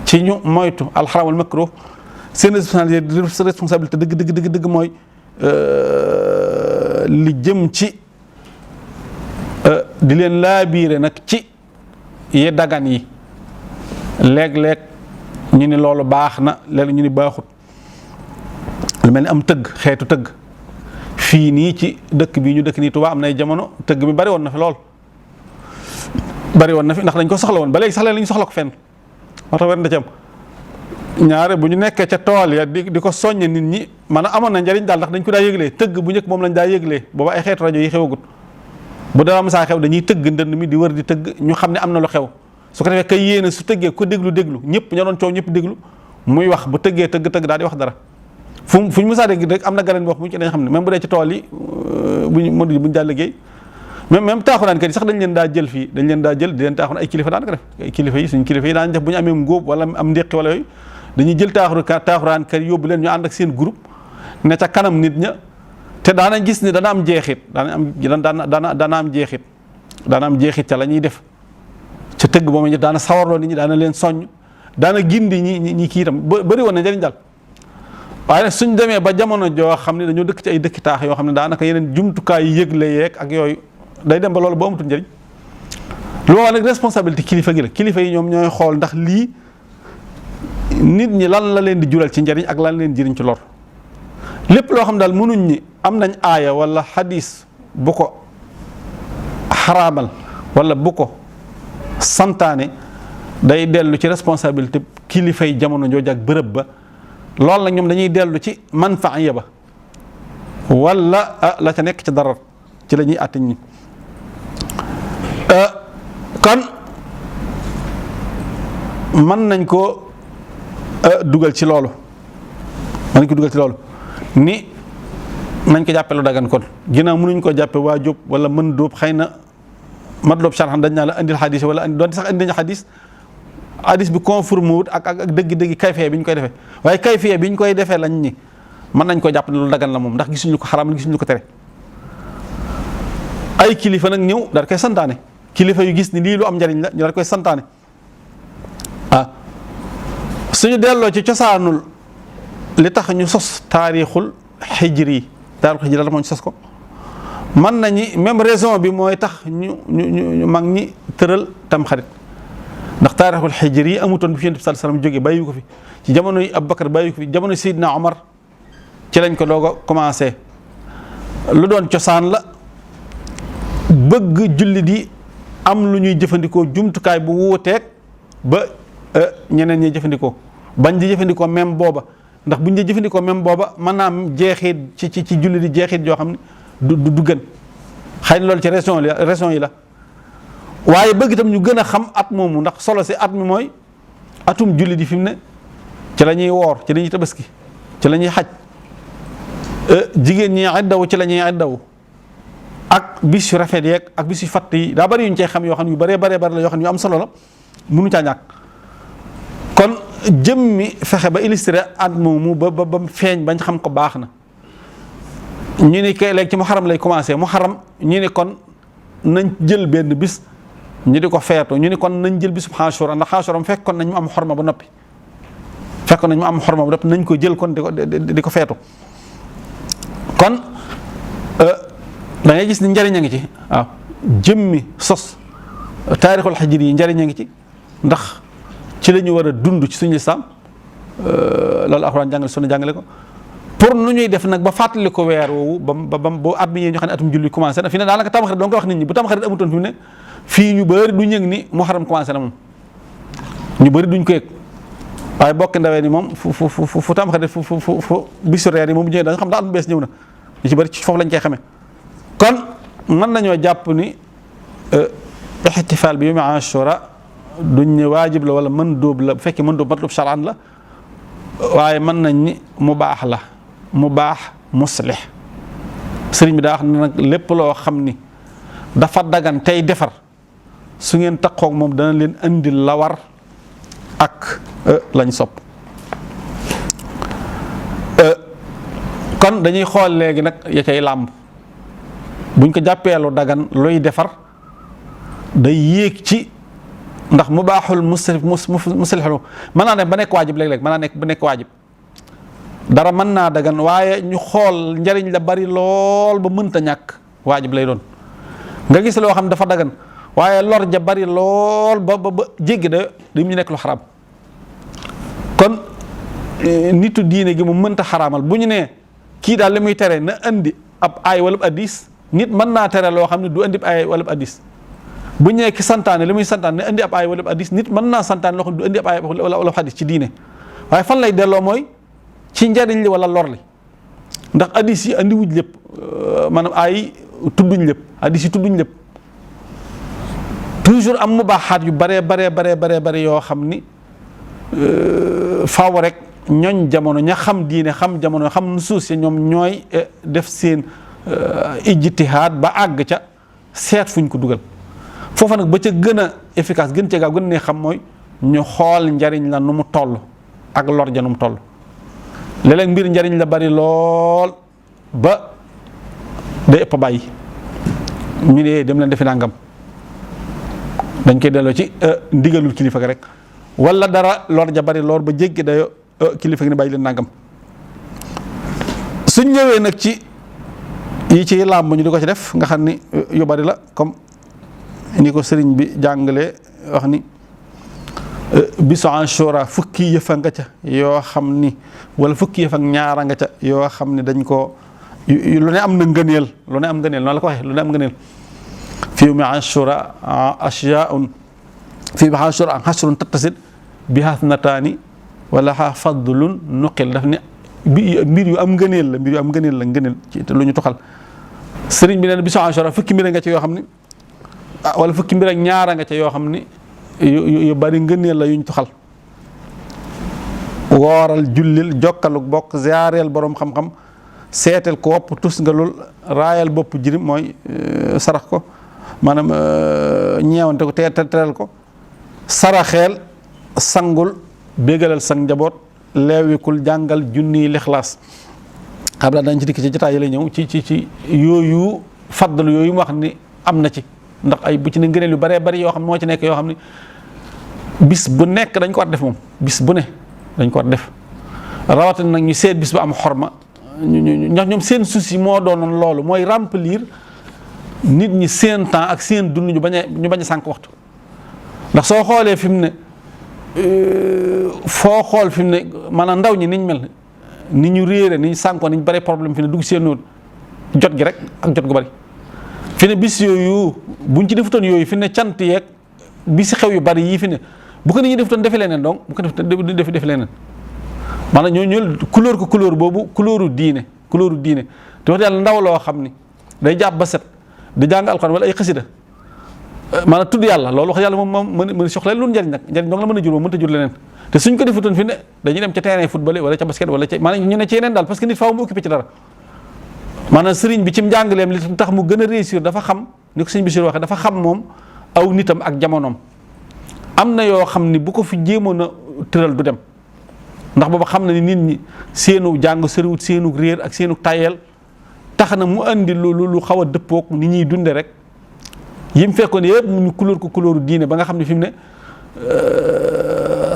ci ñu moytu alxaram wal makruh seen responsabilité dëgg mooy li jëm ci di leen laabiire nag ci yi dagan yi léeg-léeg ñu ni loolu baax na léeg ñu ni baaxut lu mel ni am tëgg xeetu tëgg fii nii ci dëkk bii ñu dëkk nii Tuubaa am nay jamono tëgg mi bari woon na fi lool bari woon na fi ndax dañ ko soxla woon ba léegi sax léeg-léeg ñu soxla ko fenn moo tax wer da ci am ñaare bu ñu nekkee ca tool ya di ko soññe nit ñi maanaam amoon na njariñ daal ndax dañ ko daa yëglee tëgg bu njëkk moom lañ daa yëglee booba ay xeetu rajo yi xewagut bu dara masaa xew dañuy tëgg ndënd mi di wër di tëgg ñu xam ne am na lu xew su ko defee kay yéene su tëggee ko déglu ñëpp ña doon coow ñëpp déglu muy wax bu tëggee tëgg daal di wax dara fu ñu mësaa dégg rek am na galeen wax bu ñu ci dañ xam ne même bu dee ci tool yi buñu daal liggéey même taaxuraan kat yi sax dañ leen daa jël fii di leen taaxuraan ay kilifa daanaka def ay kilifa yi suñu kilifa yi daan def bu ñu amee ngóob wala am ndéqi wala yooyu dañuy jël taaxuraan kat yóbbu leen ñu ànd ak seen groupe ne ca kanam nit ña te daana gis ni dana am jeexit daana am jeexit ca la ñuy def ca tëgg boobu ñu daana sawarloo nit ñi daana leen soññ daana gindi ñi kii itam bëri woon na njëriñ daal waaye nag suñ demee ba jamono joo xam ne dañoo dëkk ci ay dëkki taax yoo xam ne daanaka yeneen jumtukaay yi yëgle yeeg ak yooyu day dem ba loolu boo amatul njëriñ loolu nag responsabilité kilifa gi la kilifa yi ñoom ñooy xool ndax lii nit ñi lan la leen di jural ci njëriñ ak lan leen jëriñ ci lor lépp loo xam daal mënuñ ni am nañ aaya wala xadis bu ko xaraamal wala bu ko santaane day dellu ci responsabilité kilifa yi jamono jooju ak bërëb ba loolu nag ñoom dañuy dellu ci manfaaya ba wala la ca nekk ci darar ci la ñuy àtte ñi kon mën nañ ko dugal ci loolu ni nañ ko jàppe lu dagan kon ginnaaw mënuñ ko jàppe waajib wala mën dóob xëy na matloob sharhan dañ naa la andil xadis wala andi doonte sax andi nañu xadis bi conforme wut ak dëgg-dëgg kayfee bi ñu koy defee waaye kayfee bi ñu koy defee lañ ni mën nañ ko jàpp ne lu dagan la moom ndax gisuñu ko xaraam gisuñu ko tere ay kilifa nag ñëw daal koy santaane kilifa yu gis ni lii lu am njariñ la ñu daal koy santaane suñu delloo ci cosaanul li tax ñu sos taarixul xijri la moo ñu sos ko mën nañu même raison bi mooy tax ñu mag ñi tëral tamxarit ndax taarixul xijri yi amutoon bi fi Yonent bi sallallahu alayhi wasallam jógee bàyyi ko fi ci jamono yi Abubakar bàyyi ko fi jamono yi Seydina Omar ci lañ ko doog a commencé lu doon cosaan la bëgg jullit yi am lu ñuy jëfandikoo jumtukaay bu wuuteeg ba ñeneen ñi jëfandikoo bañ di jëfandikoo même booba ndax buñ di jëfandikoo même booba mën naa am jeexit ci jullit yi jeexit yoo xam ne du gën xëy na loolu ci raison yi la waaye bëgg itam ñu gën a xam at moomu ndax solo si at mi mooy atum jullit yi fi mu ne ci la ñuy woor ci la ñuy tabaski ci la ñuy xaj jigéen ñi iddawu ci la ñuy iddawu ak bis yu rafet yeeg ak bis yu fatt yi daa bëri yu ñu cay xam yoo xam ne yu bëree bari la yoo xam ne yu am solo la mënu caa ñàkk kon jëmmi fexe ba illustré at moomu ba feeñ bañ xam ko baax na ñu ni kay léegi ci muharram lay commencé muharram ñu ni kon nañ jël benn bis ñu di ko feetu ñu ni kon nañ jël bisub Ashura ndax Ashura fekkoon nañ mu am xorma ba noppi nañ ko jël kon di ko feetu kon da ngay gis ni njëriñ a ngi ci waaw jëmmi sos taarixul xijri yi njëriñ a ngi ci ndax ci la ñu war a dund ci suñu lislaam loolu alxuraan jàngale sunna jàngale ko pour nu ñuy def nag ba fàttali ko weer woowu ba at mi ñu xam ne atum julli commencé na fi ne daanaka tamxarit doo nga ko wax nit ñi bu tamxarit amutoon fi mu ne fii ñu bëri duñ yëg ni muharram commencé na moom ñu bëri duñ ko yëg waaye bokk ndawee ni moom fu tamxarit fu bisu reer yi moom bu ñëwee da nga xam daa at mu bees ñëw na ñu ci bëri ci foofu lañ koy xamee kon mën nañoo jàpp ni ixtifaal bi yawmi Ashura duñ ne waajib la wala mën dóob la bu fekkee mën dóob matlub shar'an la waaye mën nañ ni mu baax la mu baax muslih sëriñ bi daa wax ne nag lépp loo xam ni dafa dagan tey defar su ngeen taqoog moom dana leen indil la war ak lañ sopp kon dañuy xool léegi nag ya cay làmb buñ ko jàppeelu dagan luy defar day yéeg ci ndax mu baaxul muslih mën naa ne ba nekk waajib léeg-léeg mën naa nekk ba nekk waajib dara mën naa dagan waaye ñu xool njariñ la bari lool ba mënta ñàkk waajib lay doon nga gis loo xam dafa dagan waaye lor ja bari lool ba jéggi da mu ñu nekk lu xaraam kon nitu diine gi mu mënta xaraamal bu ñu nee kii daal li muy tere na andi ab aay wala ab addis nit mën naa tere loo xam ne du andi ab aay wala ab addis bu ñu nee ki santaane li muy santaane na andi ab aay wala ab addis nit mën naa santaane loo xam ne du andi ab aay wala ab addis ci diine waaye fan lay delloo mooy ci njariñ li wala lor li ndax addis yi andi wuñ lépp maanaam aay tudduñ lépp addis yi tudduñ lépp toujours am mubaaxaat yu bare yoo xam ni faaw rek ñooñ jamono ña xam diine xam jamono xam nusuus ya ñoom ñooy def seen ijtihaad ba àgg ca seet fuñ ko dugal. foofa nag ba ca gën a efficace gën ca gaaw gën ne xam mooy ñu xool njariñ la nu mu toll ak lor ja nu mu toll. léeg-léeg mbir njariñ la bari lool ba day ëpp bàyyi ñu ne dem leen defi nangam dañ koy delloo ci ndigalul kilifa gi rek, wala dara lor ja bari lool ba jéggi dayo kilifa gi ne bàyyi leen nangam. suñ ñëwee nag ci yi ci làmb ñu di ko ci def nga xam ni yu bari la, comme ni ko sëriñ bi jàngale wax ni bisu Ashura fukki yëfa nga ca yoo xam ni wala fukki yëf ak ñaara nga ca yoo xam ni dañ ko lu ne am na ngëneel, lu ne am ngëneel noonu la ko waxee, lu ne am ngëneel. fii mi Ashura ashyaa'un fii mi Ashura hashrun tattasil bihaa ithnataani wala ha fadlun nuqil, daf ne mbir yu am ngëneel la, mbir yu am ngëneel la, ngëneel ci lu ñu toxal. sëriñ bi nee na bisu Ashura fukki mbir nga ca yoo xam ni wala fukki mbir ak ñaara nga ca yoo xam ni yu bari ngëneel la yuñ toxal. wooral, jullil, jokkaluk bokk, ziareel borom xam-xam, seetel ko wopp, tus nga lul, raayal bopp jirim mooy sarax ko, maanaam ñeewante ko teral ko, saraxeel, sangul, bégalal sang njaboot, leewikul, jàngal junniy lixlaas. xam naa dañ ci dikk ci jotaay yi lay ñëw ci yooyu faddalu yooyu mu wax ni am na ci, ndax ay bu ci ne ngëneel yu baree bari yoo xam moo ci nekk yoo xam ni bis bu nekk dañ ko war def moom, bis bu ne dañ ko war def. rawatina nag ñu seet bis bu am xorma, ndax ñoom seen souci moo doonoon loolu, mooy remplir nit ñi seen temps ak seen dund ñu bañ a sànq waxtu. ndax soo xoolee fi mu ne foo xool fi mu ne maanaam ndaw ñi niñ mel, ni ñu réere, ni ñu sànkoo, ni ñu bare problème fi ne dugg seen jot gi rek ak jot gu bari. fi ne bis yooyu buñ ci defutoon yooyu fi ne cant yeeg bisi xew yu bari yii fi ne bu ko nit ñi defutoon defe leneen donc bu ko def leneen. maanaam ñoo couleur boobu couleuru diine te wax yàlla ndaw loo xam ni day jàpp ba set di jàng alxuraan wala ay xasida maanaam tudd yàlla loolu wax yàlla moom mën soxla lu njariñ nag njariñ dong la mën a jur moom mënta jur leneen. te suñ ko defutoon fi ne dañuy dem ca terrain football wala ca basket wala ca maanaam ñu ne ci yeneen daal parce que nit faaw mu occupé ci dara. maanaam sëriñ bi ci njàngaleem li tax mu gën a réussir dafa xam ni ko sëriñ Bachir waxee, dafa xam moom aw nitam ak jamonoom. am na yoo xam ni bu ko fi jéemoon a tëral du dem ndax booba xam na ni nit ñi seenu jàng sëriwut, seenu réer ak seenu tayel tax na mu andi lu xaw a dëppook ni ñuy dunde rek yim fekkoon yëpp mu ñu couleur diine ba nga xam ne fi mu ne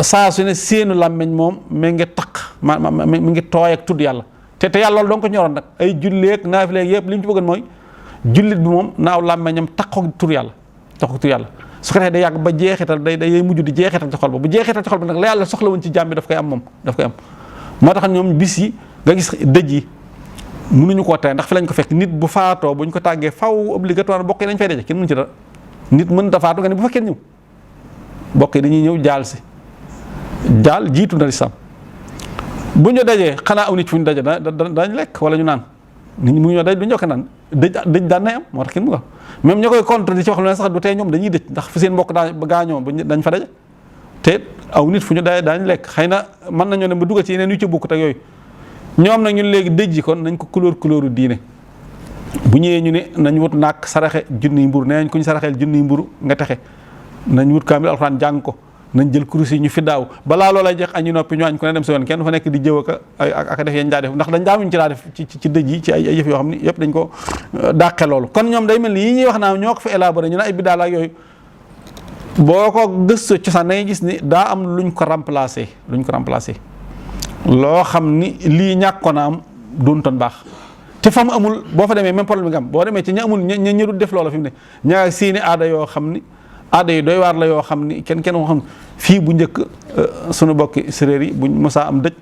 saa su ne seenu làmmeñ moom mi ngi taq mi ngi tooy ak tudd yàlla te yàlla loolu doon ko ñoroon nag ay julleeg naafileeg yëpp li mu ci bëggoon mooy jullit bi moom naaw làmmeñam taqoo tur yàlla su ko defee day yàgg ba jeexital day mujj di jeexital ci xol ba bu jeexital ci xol ba nag la yàlla soxla woon ci jàmm bi daf koy am moo tax ñoom bis yi nga gis dëj yi mënuñu koo tere ndax fi lañ ko fekk nit bu faatoo buñ ko tàggee faw obligatoire bokk yi dañ fay daje kenn mënu ci dara nit mën ta faatu nga ne bu fa kenn ñëw bokk yi dañuy ñëw jaal jiitu na lislaam bu ñu dajee xanaa aw nit fu ñu daje dañ lekk wala ñu naan nit ñi mu ñoo daj du ñokk naan dëj daan nay am moo tax kenn mu ko même ña koy contre di ci wax lu ne sax du tey ñoom dañuy dëj ndax fu seen mbokk daa gaañoo dañ fa daje te aw nit fu ñu daje daañu lekk xëy na mën nañoo ne ba dugal ci yeneen yu ci bokkut ak yooyu ñoom nag ñun léegi dëj ji kon nañ ko couleur diine bu ñëwee ñu ne nañ wut naak saraxe junniy mburu nee nañ ko ñu saraxeel junniy mburu nga texe nañ wut kaamil alxuraan jàng ko nañ jël kurus yi ñu fi daaw balaa loolay jeex añu noppi ñu añ ku ne dem sa yoon kenn fa nekk di jëw ak def yeen daa def ndax dañ daamuñ ci daa def ci dëj yi ci ay yëf yoo xam ni yëpp dañ ko dàqe loolu kon ñoom day mel ni yi ñuy wax naa ñoo ko fi élaboré ñu ne ay biddaa la ak yooyu boo ko gëstoo cosaan da ngay gis ni daa am luñ ko remplacé loo xam ni lii ñàkkoon a am doontoon baax te fa mu amul boo fa demee même problème nga am boo demee ci ña amul ña dul def loola fi mu ne ñaa seeni aada yoo xam ni aada yi doy waar la yoo xam ni kenn moo xam fii bu njëkk sunu bokki séréer yi buñ mosaa am dëj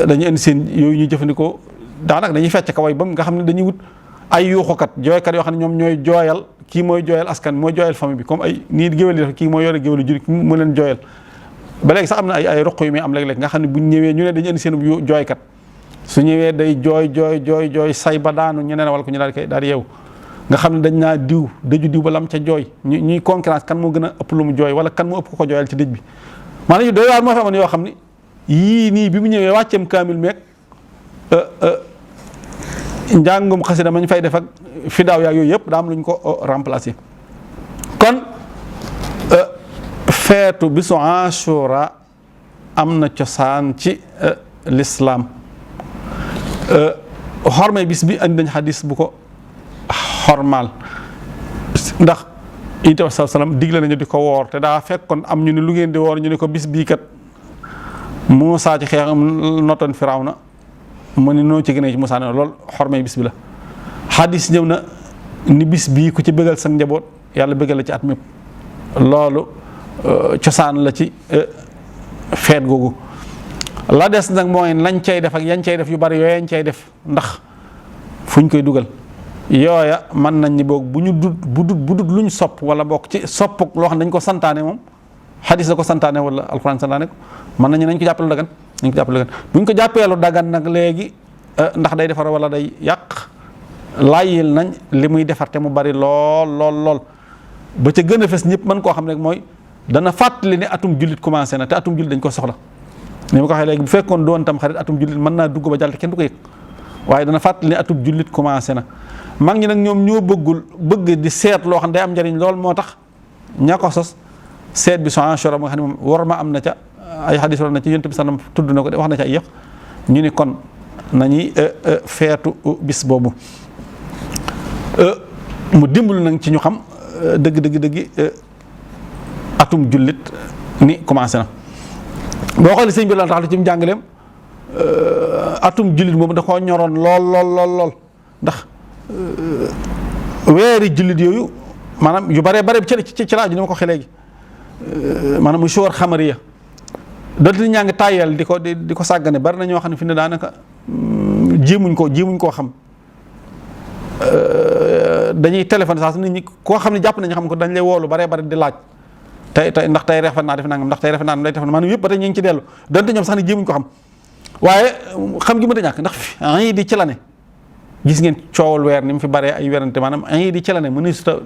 dañuy indi seen yooyu ñuy jëfandikoo daanaka dañuy fecc ka way bam nga xam ne dañuy wut ay yuuxukat jooykat yoo xam ne ñoom ñooy jooyal kii mooy jooyal askan mooy jooyal famille bi comme ay nii géwél yi def kii mooy yore géwél juri mu leen jooyal ba léegi sax am na ay roq yu muy am léeg-léeg nga xam ne buñ ñëwee ñu ne dañu indi seen jooykat su ñëwee day jooy say ba daanu ñu ne wala ko ñu daal di yeewu nga xam ne dañ naa diw dëju diw ba lam ca jooy ñuy concurrence kan moo gën a ëpp lu mu jooy wala kan moo ëpp ko jooyal ci dëj bi maanaam yu doy waar moo fi amoon yoo xam ni yii nii bi mu ñëwee wàcceem kaamil meeg njàngum xasida mañ fay def ak fidaaw yaag yooyu yëpp daa am lu ñu ko remplacer. kon feetu bisu Ashura am na cosaan ci lislaam xormay bis bi andi nañ xadis bu ko xormaal ndax Yonent bi sallam digle nañu di ko woor te daa fekkoon am ñu ne lu ngeen di woor ñu ne ko bis bii kat Muusaa ci xeex notoon Firawna mu ne noo ci gën a ci Muusaa ne loolu xormay bis bi la. xadis ñëw na ni bis bii ku ci bëggal sa njaboot yàlla bëggal la ci at mépp loolu cosaan la ci feet googu. la des nag mooy lañ cay def ak yañ cay def yu bari yooyu yañ cay def ndax fuñ koy dugal yooya mën nañ ni boog bu dut luñ sopp wala bokk ci sopp loo xam ne dañ ko santaane moom xadis la ko santaane wala alxuraan santaane ko mën nañu nañ ko jàppee lu dagan nañ ko jàppee lu dagan buñ ko jàppee lu dagan nag léegi ndax day defar wala day yàq layyil nañ li muy defar te mu bari lool ba ca gën a fes ñëpp mën koo xam rek mooy dana fàttali ne atum jullit commencé na te atum jullit dañ ko soxla ni ma ko waxee léegi bu fekkoon doon tam xarit atum jullit mën naa dugg ba jàll te kenn du ko yëg waaye dana fàttali ne atum jullit commencé na mag ñi nag ñoom ñoo bëgg di seet loo xam ne day am njariñ lool moo tax ña ko sos seet bi son Ashura nga xam ne moom war ma am na ca ay xadis war na ci Yonent bi sallam tudd na ko de wax na ca ay yëpp ñu ni kon nañuy feetu bis boobu mu dimbali nag ci ñu xam dëgg atum jullit ni commencé na boo xoolee sëñ bi la tax ci mu jàngaleem atum jullit moom da koo ñoroon lool ndax weeri jullit yooyu maanaam yu bare ci laaju ni ma ko waxee léegi maanaam mu shuhur xamariya donte ni ñaa ngi tàyyeel di ko sàggane bari na ñoo xam ne fi ne daanaka jéemuñ koo xam dañuy téléphone saa su nit ñi koo xam ne jàpp nañu xam ko dañ lay woolu bare di laaj tey ndax tey rafet naa def nangam ndax tey rafet naa def maanaam yëpp ba tey ñu ngi ci dellu donte ñoom sax ne jéemuñ ko xam waaye xam gi mënta ñàkk ndax ay di ci la ne gis ngeen coowal weer ni mu fi baree ay werante maanaam ay di ci la ne mën na suta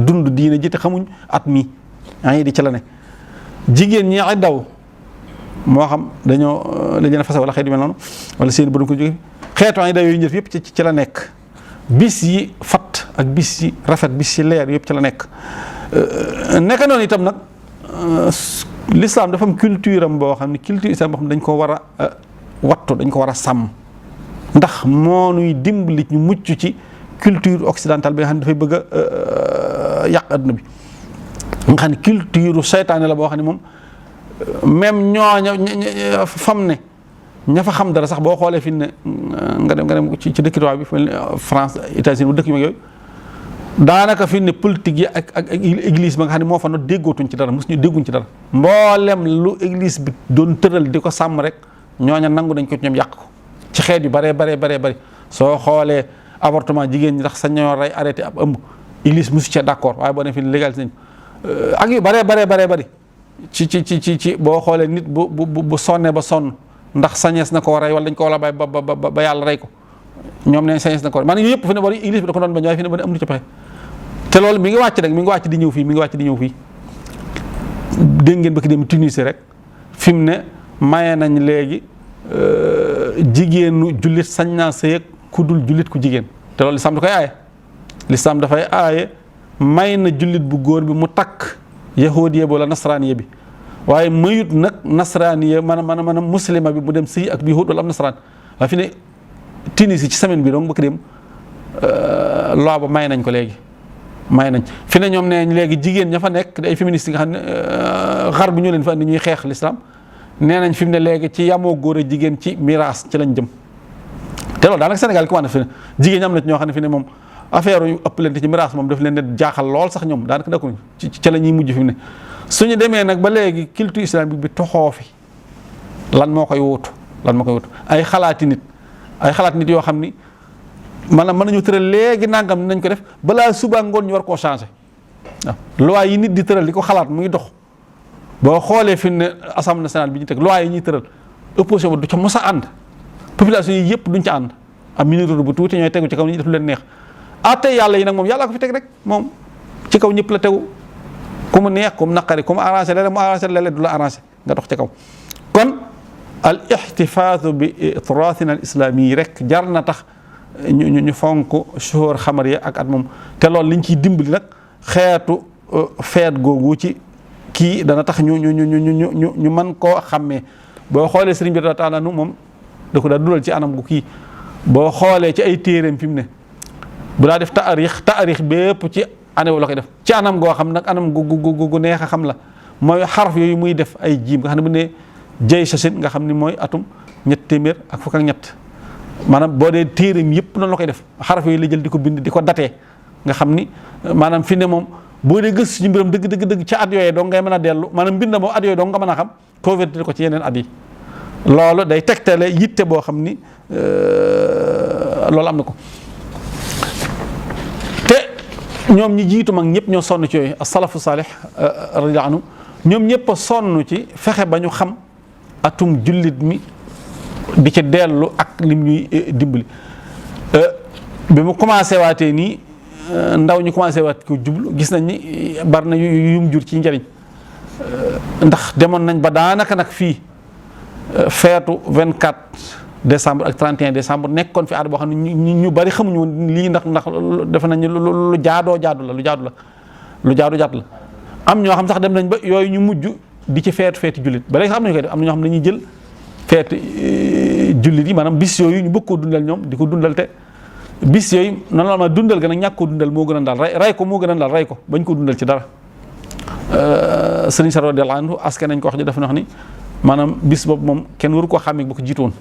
dund diine ji te xamuñ at mi ay di ci la ne jigéen ñi ay daw moo xam dañoo leen fase wala xeet yu mel noonu wala seen bu ko jóge xeetu ay daw yooyu njëf yëpp ci la nekk bis yi fat ak bis yi rafet bis yi leer yëpp ci la nekk nekk noonu itam nag l'islam dafa am culture am boo xam ne culture islam boo xam ne dañ ko war a wattu dañ ko war a sàmm ndax moo nuy dimbali ñu mucc ci culture occidentale bi nga xam ne dafay bëgg a yàq adduna bi nga xam ne culture seytaane la boo xam ne moom même ñooña fam ne ña fa xam dara sax boo xoolee fi ne nga dem ci dëkk tubaab bi France États-Unis bu dëkk yu mag yooyu daanaka fi ne politique yi ak église ba nga xam ne moo fa no déggootuñ ci dara mosuñu dégguñ ci dara mboolem lu église bi doon tëral di ko sàmm rek ñooña nangu dañ ko ñoom yàq ko ci xeet yu bare bari soo xoolee avortement jigéen ñi ndax sa ñoo rey arrêté ab ëmb église mosu cee d'accord waaye boo ne fi ne légalisé nañ ak yu bare bari ci boo xoolee nit bu sonnee ba sonn ndax sañees na koo rey wala dañ ko wala bay ba yàlla rey ko ñoom neen sañees na ko rey maanaam yooyu yëpp fi ne bari église bi da ko doon bañ waaye fi ne ba ne am lu ci pexe te loolu mi ngi wàcc rek mi ngi wàcc di ñëw fii dégg ngeen bëgg dem Tunisie rek fi mu ne maye nañ léegi jigéenu jullit sañ naa sëy ak ku dul jullit ku jigéen te loolu lislaam da koy aaye lislaam dafay aaye may na jullit bu góor bi mu takk yahudiya bi wala nasraaniya bi waaye mayut nag nasraaniya maanaam muslima bi mu dem sëy ak bi yahud wala am nasraan waaye fi ne Tunisie ci semaine bi donc bëgg dem loi ba may nañ ko léegi may nañ fi ne ñoom nee léegi jigéen ña fa nekk ay féministes nga xam ne xar bi ñu leen fa andi ñuy xeex l'islam nee nañ fi mu ne léegi ci yamoo góor a jigéen ci miraas ci lañ jëm te loolu daanaka Sénégal ko wax na fi ne jigéen ñi am na ci ñoo xam ne fi ne moom affaire yu ëppalante ci miraas moom daf leen ne jaaxal lool sax ñoom daanaka dakkuñ ci la ñuy mujj fi mu ne suñu demee nag ba léegi culture islamique bi toxoo fi lan moo koy wuutu ay xalaati nit yoo xam ni maanaam mën nañu tëral léegi nangam nañ ko def balaa suba ngoon ñu war koo changé waaw loi yi nit di tëral di ko xalaat muy dox boo xoolee fi ne assemblée nationale bi ñu teg loi yi ñuy tëral opposition ba du ca mos a ànd population yi yëpp duñ ca ànd am minorité bu tuuti ñooy tegu ci kaw ni def lu leen neex atte yàlla yi nag moom yàlla ko fi teg rek moom ci kaw ñëpp la tegu ku mu neex ku mu naqari ku mu arrangé léeg-léeg mu arrangé léeg-léeg du la arrangé nga dox ci kaw. kon al ixtifaadu bi turaathina al islaami yi rek jar na tax ñu fonk shuhur xamariya ak at moom te loolu liñ ciy dimbali nag xeetu feet googu ci kii dana tax ñu mën koo xàmmee. boo xoolee sëriñ bi taala nu moom da ko daa dugal ci anam gu kii boo xoolee ci ay téeréem fi mu ne bu daa def taarix bépp ci année wu la koy def ci anam goo xam nag anam gu neex a xam la mooy xaraf yooyu muy def ay jiim nga xam ne bu ne jay sasin nga xam ni mooy atum 323 maanaam boo dee téeréem yëpp noonu la koy def xaraf yooyu la jël di ko bind di ko datee nga xam ni maanaam fi ne moom boo dee gës suñu mbiram dëgg ci at yooyu dong ngay mën a dellu maanaam mbind moom at yooyu dong nga mën a xam convertir ko ci yeneen at yi loolu day tegtale yitte boo xam ni loolu am na ko te ñoom ñi jiitu mag ñëpp ñoo sonn ci yooyu as-salafu saalih radiyallahu anhu ñoom ñëpp a sonn ci fexe ba ñu xam atum jullit mi di ci dellu ak lim ñuy dimbali bi mu commencé waatee nii ndaw ñu commencé waat ko jublu gis nañ ni bari na yum jur ci njëriñ ndax demoon nañ ba daanaka nag fii feetu 24 décembre ak 31 décembre nekkoon fi aada boo xam ne ñu bari xamuñu woon lii ndax defe nañ lu jaadu la am ñoo xam sax dem nañ ba yooyu ñu mujj di ci feeti jullit ba léegi sax am nañu koy def am na ñoo xam ne dañuy jël feeti jullit yi maanaam bis yooyu ñu bëgg koo dundal ñoom di ko dundal te bis yooyu normalement dundal gën a ñàkk koo dundal moo gën a daal rey ko moo gën a daal rey ko bañ ko dundal ci dara sëriñ sa radiyallahu anhu aske nañ ko wax ji dafa wax ni maanaam bis boobu moom kenn waru koo xàmmeeg bu ko jiitu woon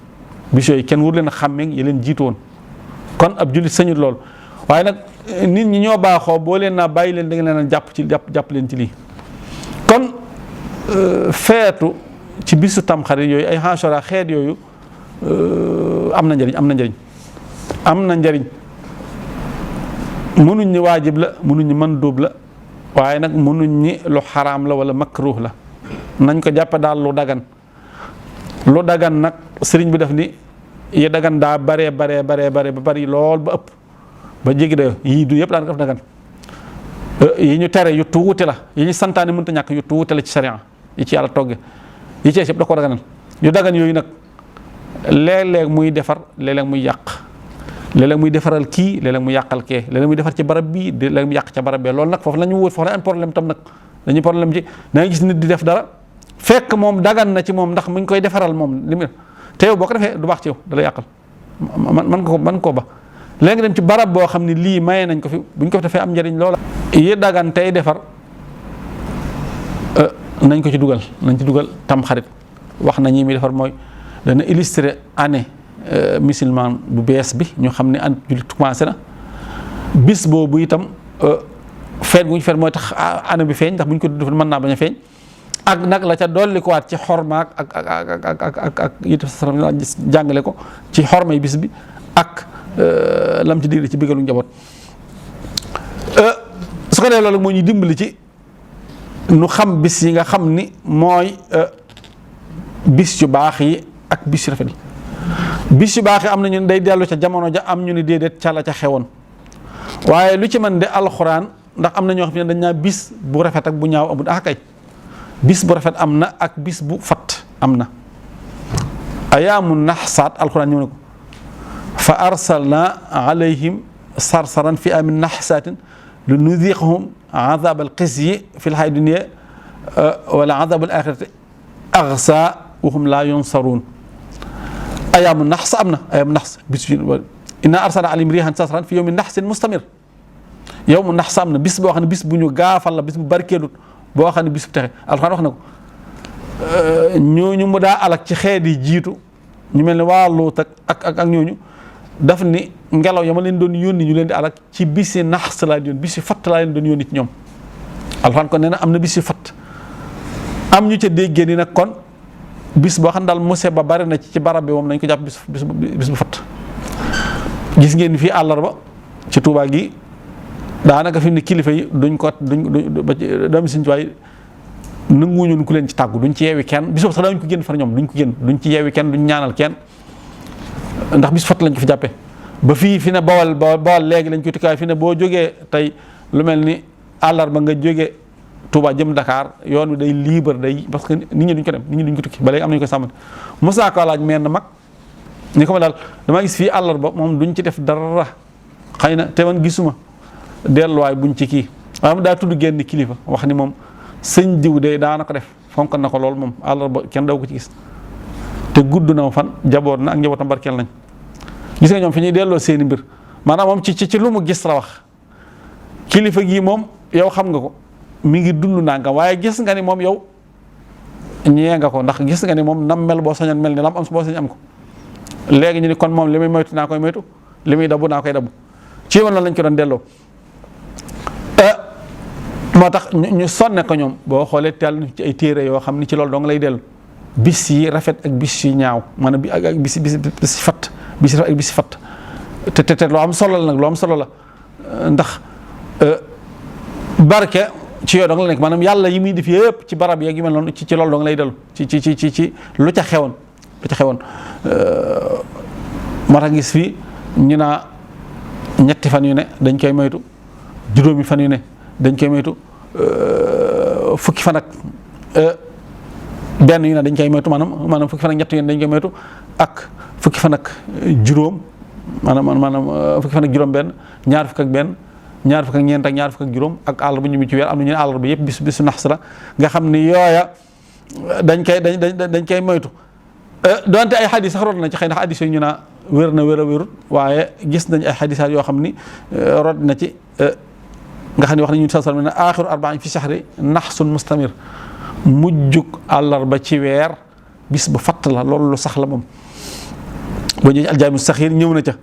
bis yooyu kenn waru leen a xàmmeeg yi leen jiitu woon kon ab jullit sañul loolu waaye nag nit ñi ñoo baaxoo boo leen naa bàyyi leen da nga leen a jàpp leen ci lii kon feetu ci bisu tamxarit yooyu ay Ashura xeet yooyu am na njëriñ mënuñ ni waajib la mënuñ ni mandóob la waaye nag mënuñ ni lu xaraam la wala makruh la nañ ko jàppe daal lu dagan nag sëriñ bi def ni yi dagan daa bare ba bari lool ba ëpp ba jéggi dayo yii du yëpp daan def dagan yi ñu tere yu tuuti la yi ñu santaane mënta ñàkk yu tuuti la ci sharia yi ci yàlla togge yi ci yëpp da ko daganal yu dagan yooyu nag léeg-léeg muy defar léeg-léeg muy yàq léeg-léeg muy defaral kii léeg-léeg mu yàqal kee léeg-léeg muy defar ci barab bii léeg-léeg mu yàq ca barab bee loolu nag foofu la ñu wóot foofu la am problème tam nag dañuy problème ci da ngay gis nit di def dara fekk moom dagan na ci moom ndax mu ngi koy defaral moom li mu te yow boo ko defee du baax ci yow da la yàqal man koo ba léegi dem ci barab boo xam ne lii maye nañ ko fi buñ ko defee am njëriñ loola yi dagan tey defar nañ ci dugal tam xarit wax na ñi muy defar mooy dana illustrer année musulman bu bees bi ñu xam ne an jullit commencé na bis boobu itam feet gu ñu feet mooy tax année bi feeñ ndax bu ñu ko def mën naa bañ a feeñ ak nag la ca dolli ko waat ci xormaak ak yitaf sa salam jàngale ko ci xormay bis bi ak lam ci digle ci bëggalu njaboot su ko dee loolu moo ñuy dimbali ci nu xam bis yi nga xam ni mooy bis yu baax yi ak bis yu rafet yi bis yu baax yi am na ñu day dellu ca jamono ja am ñu ni déedéet ca la ca xewoon waaye lu ci mën de alxuraan ndax am na ñoo xam ne dañ naa bis bu rafet ak bu ñaaw amul kay bis bu rafet am na ak bis bu fat am na ayaamu naxsaat alxuraan ñëw na ko fa arsalna alayhim sarsaran fi amin naxsaatin li nudiqahum azab al xisyi fi l xay dunia wala azab al axirati axsa wahum laa yunsaruun ayaamu naxs am na ayaamu naxs bis bi inna arsalna alayhim rihan sarsaran fi yawmi naxsin mustamir yow mu naxs am na bis boo xam ne bis bu ñu gaafal la bis bu barkeelut boo xam ne bis bu texe alxuraan wax na ko ñooñu mu daa alak ci xeet yi jiitu ñu mel ne waa Luut ak ñooñu daf ni ngelaw ya ma leen doon yónni ñu leen di alak ci bisi naxs laa doon bisi fatt laa leen doon yónni ci ñoom alxuraan kon nee na am na bisi fatt am ñu ca déggee ni nag kon bis boo xam ne daal mose ba bari na ci barab bi moom nañ ko jàpp bis bu fatt gis ngeen ni fii àllarba ci Tuubaa gi daanaka fi mu ne kilifa yi duñ ba ci doomi Sëñ Tuubaa yi nanguwuñu ku leen ci tàggu duñ ci yeewi kenn bis boobu sax daañu ko génn far ñoom duñ ci yeewi kenn duñ ñaanal kenn ndax bis fatt lañ ko fi jàppee ba fii fi ne bawal léegi lañ koy tukkaay fi ne boo jógee tey lu mel ni àllarba nga jógee Touba jëm Dakar yoon wi day libre day parce que nit ñi duñ ko dem nit ñi duñ ko tukki ba léegi am nañu koy sàmmante mosaa ko laaj meen na mag ni ko ma daal damaa gis fii àllarba moom duñ ci def dara xëy na te man gisuma delluwaay buñ ci kii waaye daa tudd génn kilifa wax ni moom sëñ diw de daana ko def fonk na ko lool moom àllarba kenn daw ko ci gis te gudd na fan jaboot na ak njabootam barkeel nañ gis nga ñoom fi ñuy delloo seeni mbir maanaam moom ci lu mu gis la wax kilifa gii moom yow xam nga ko mi ngi dund nangam waaye gis nga ni moom yow ñee nga ko ndax gis nga ni moom nam mel boo sañoon mel ni lam am boo sañ am ko léegi ñu ni kon moom li muy moytu naa koy moytu li muy dabu naa koy dabu ci woon lañ ko doon delloo moo tax ñu sonne ko ñoom boo xoolee teel ci ay téere yoo xam ni ci loolu dong lay dellu bis yi rafet ak bis yi ñaaw maanaam bi ak bis fatt bis rafet ak bis fatt te loo am solo la nag loo am solo la ndax barke ci yooyu dong la nekk maanaam yàlla yi muy def yëpp ci barab yeeg yu mel noonu ci loolu dong lay dellu ci lu ca xewoon moo tax gis fii ñu naa ñetti fan yu ne dañ koy moytu juróomi fan yu ne dañ koy moytu fukki fan ak benn yu ne dañ koy moytu maanaam fukki fan ak ñett yu ne dañ koy moytu ak fukki fan ak juróom maanaam fukki fan ak juróom benn ñaar fukk ak benn ñaar fukk ak ñeent ak ñaar fukk ak juróom ak àllarba ñu ci weer am na ñu ne àllarba yëpp bisu naxs la nga xam ni yooya dañ koy moytu donte ay xadis sax rot na ci xëy na xadis yooyu ñu naa wér na wér a wérut waaye gis nañ ay xadisaat yoo xam ni rot na ci nga xam ne wax nañu sallallahu alayhi wa sallam ne aaxiru arba'in fi shahri naxsun mustamir mujjug àllarba ci weer bis bu fatt la loolu lu sax la moom boo ñëwee aljaami saxiir ñëw na ca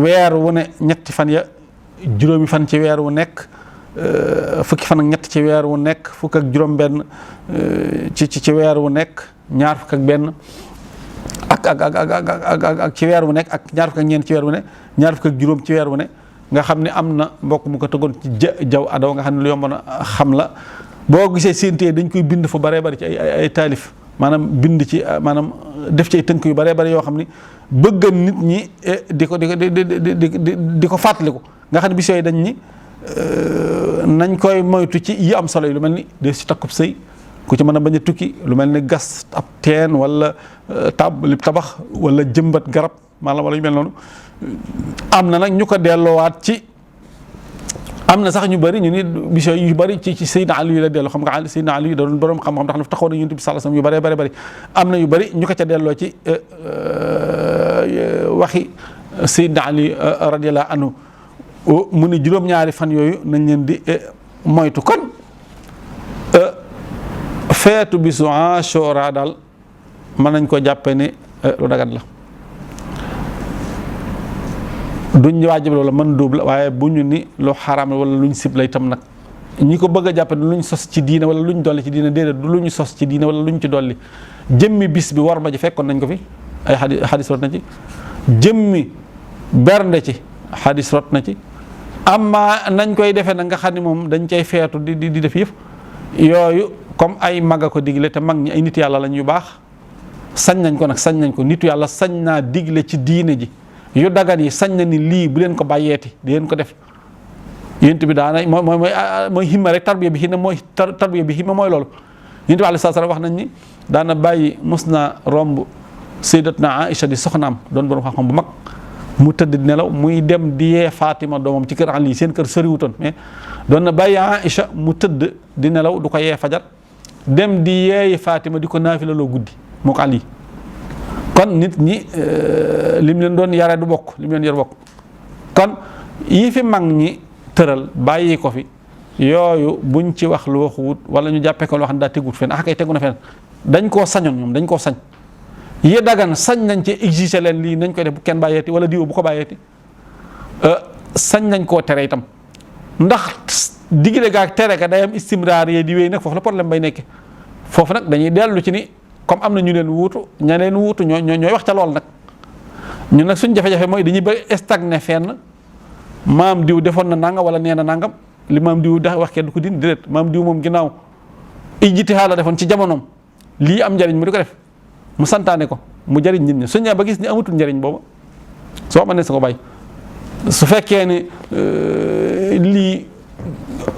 weer wu ne ñetti fan ya juróomi fan ci weer wu nekk fukki fan ak ñett ci weer wu nekk fukk ak juróom benn ci weer wu nekk ñaar fukk ak benn ak ci weer wu nekk ak ñaar fukk ak ñeent ci weer wu ne ñaar fukk ak juróom ci weer wu ne nga xam ne am na mbokk mu ko tëggoon ci jaw adaw nga xam ne lu yomb na xam la boo gisee séentee dañ koy bind fu baree bari ci ay taalif maanaam bind ci maanaam def ci ay tënk yu baree bari yoo xam ni bëgg nit ñi di ko fàttaliku nga xam ne bis yooyu dañ ni nañ koy moytu ci yi am solo yi lu mel ni de si takkub sëy ku ci mën a bañ a tukki lu mel ni gas ab teen wala tabax wala jëmbat garab maanaam wala yu mel noonu am na nag ñu ko delloowaat ci am na sax ñu bëri ñu ni bis yu bëri ci Seydina Ali la delloo xam nga Seydina Ali da doon borom xam-xam ndax dafa taxaw na Yonent bi sallallahu alayhi wasallam yu bëri am na yu bëri ñu ko ca delloo ci waxi Seydina Ali radiyallahu anhu mu ne juróom-ñaari fan yooyu nañ leen di moytu kon feetu bisu Ashura daal mën nañ ko jàppe ne lu dagat la duñ waajib la wala mën dóob la waaye bu ñu ni lu xaraam wala luñ sib la itam nag ñi ko bëgg a jàppe luñ sos ci diine wala luñ dolli ci diine déedéet du luñ sos ci diine wala luñ ci dolli jëmmi bis bi war ma ji fekkoon nañ ko fi ay xadis rot na ci jëmmi bernde ci xadis rot na ci amma nañ koy defee nag nga xam ne moom dañ cay feetu di def yëf yooyu comme ay mag a ko digle te mag ñi ay nit yàlla lañ yu baax sañ nañ ko nitu yàlla sañ naa digle ci diine ji yu dagan yi sañ na ni lii bu leen ko bàyyeeti di leen ko def yént bi daana mooy himma rek tarbiya bi himma mooy loolu yént bi alayhi salaam wax nañ ni daana bàyyi mos na romb sayyidatna Aïcha di soxnaam doon borom xam-xam bu mag mu tëdd di nelaw muy dem di yee Fatima doomam ci kër Ali seen kër soriwutoon mais doon na bàyyi Aïcha mu tëdd di nelaw du ko yee fajar dem di yeeyi Fatima di ko naafila loo guddi moo ko Ali kon nit ñi lim leen doon yare du bokk lim leen yar bokk kon yi fi mag ñi tëral bàyyi ko fi yooyu buñ ci wax lu waxuwut wala ñu jàppee ko loo xam ne daa teguwut fenn kay tegu na fenn dañ koo sañoon ñoom dañ koo sañ yi dagan sañ nañ ci exiger leen lii nañ koy def bu kenn bàyyeeti wala diwo bu ko bàyyeeti sañ nañ koo tere itam ndax digle gaak tere ka day am istimraar yee di wéy nag foofu la problème bay nekke foofu nag dañuy dellu ci ni comme am na ñu leen wuutu ña leen wuutu ñooy wax ca lool nag ñun nag suñ jafe-jafe mooy dañuy bëgg stagné fenn maam diw defoon na nangam wala nee na nangam li maam diw da wax kenn du ko dindi déedéet maam diw moom ginnaaw ijtihaad la defoon ci jamonoom lii am njariñ mu di ko def mu santaane ko mu jariñ nit ñi suñ ñaa ba gis ni amatul njariñ booba soo mënee sa ko bàyyi su fekkee ni lii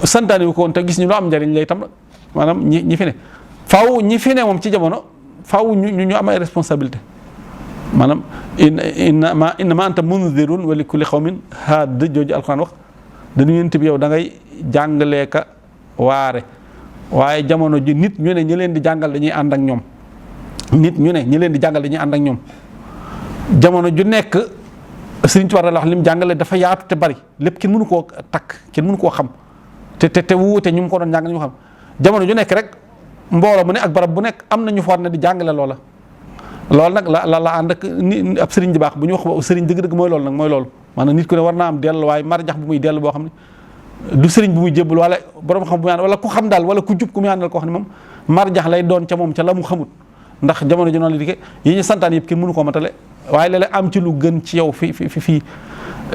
santaane wu ko woon te gis ñu lu am njariñ lay tam maanaam ñi fi ne faaw ñi fi ne moom ci jamono faaw ñu am ay responsabilité maanaam innama anta mundirun wa li kulli xawmin haad jooju alxuraan wax dañu yent bi yow da ngay jàngalee ka waare waaye jamono ji nit ñu ne ñi leen di jàngal dañuy ànd ak ñoom nit ñu ne ñi leen di jàngal dañuy ànd ak ñoom jamono ju nekk Sëriñ Tuubaa wax lim jàngale dafa yaatu te bari lépp kenn mënu koo takk kenn mënu koo xam te wuute ñu mu ko doon jàngal ñu xam jamono ju nekk rek mbooloo mu ne ak barab bu nekk am na ñu fa war ne di jàngale loola loolu nag la ànd ak ni ab sëriñ di baax bu ñu wax sëriñ dëgg-dëgg mooy loolu nag mooy loolu maanaam nit ku ne war naa am dellu waaye marjax bu muy dellu boo xam ne du sëriñ bu muy jébbal wala borom xam bu muy ànd wala ku xam daal wala ku jub ku muy àndal koo xam ne moom marjax lay doon ca moom ca la mu xamut ndax jamono ji noonu la di yi ñu santaan yëpp kenn mënu koo matale waaye léeg-léeg am ci lu gën ci yow fii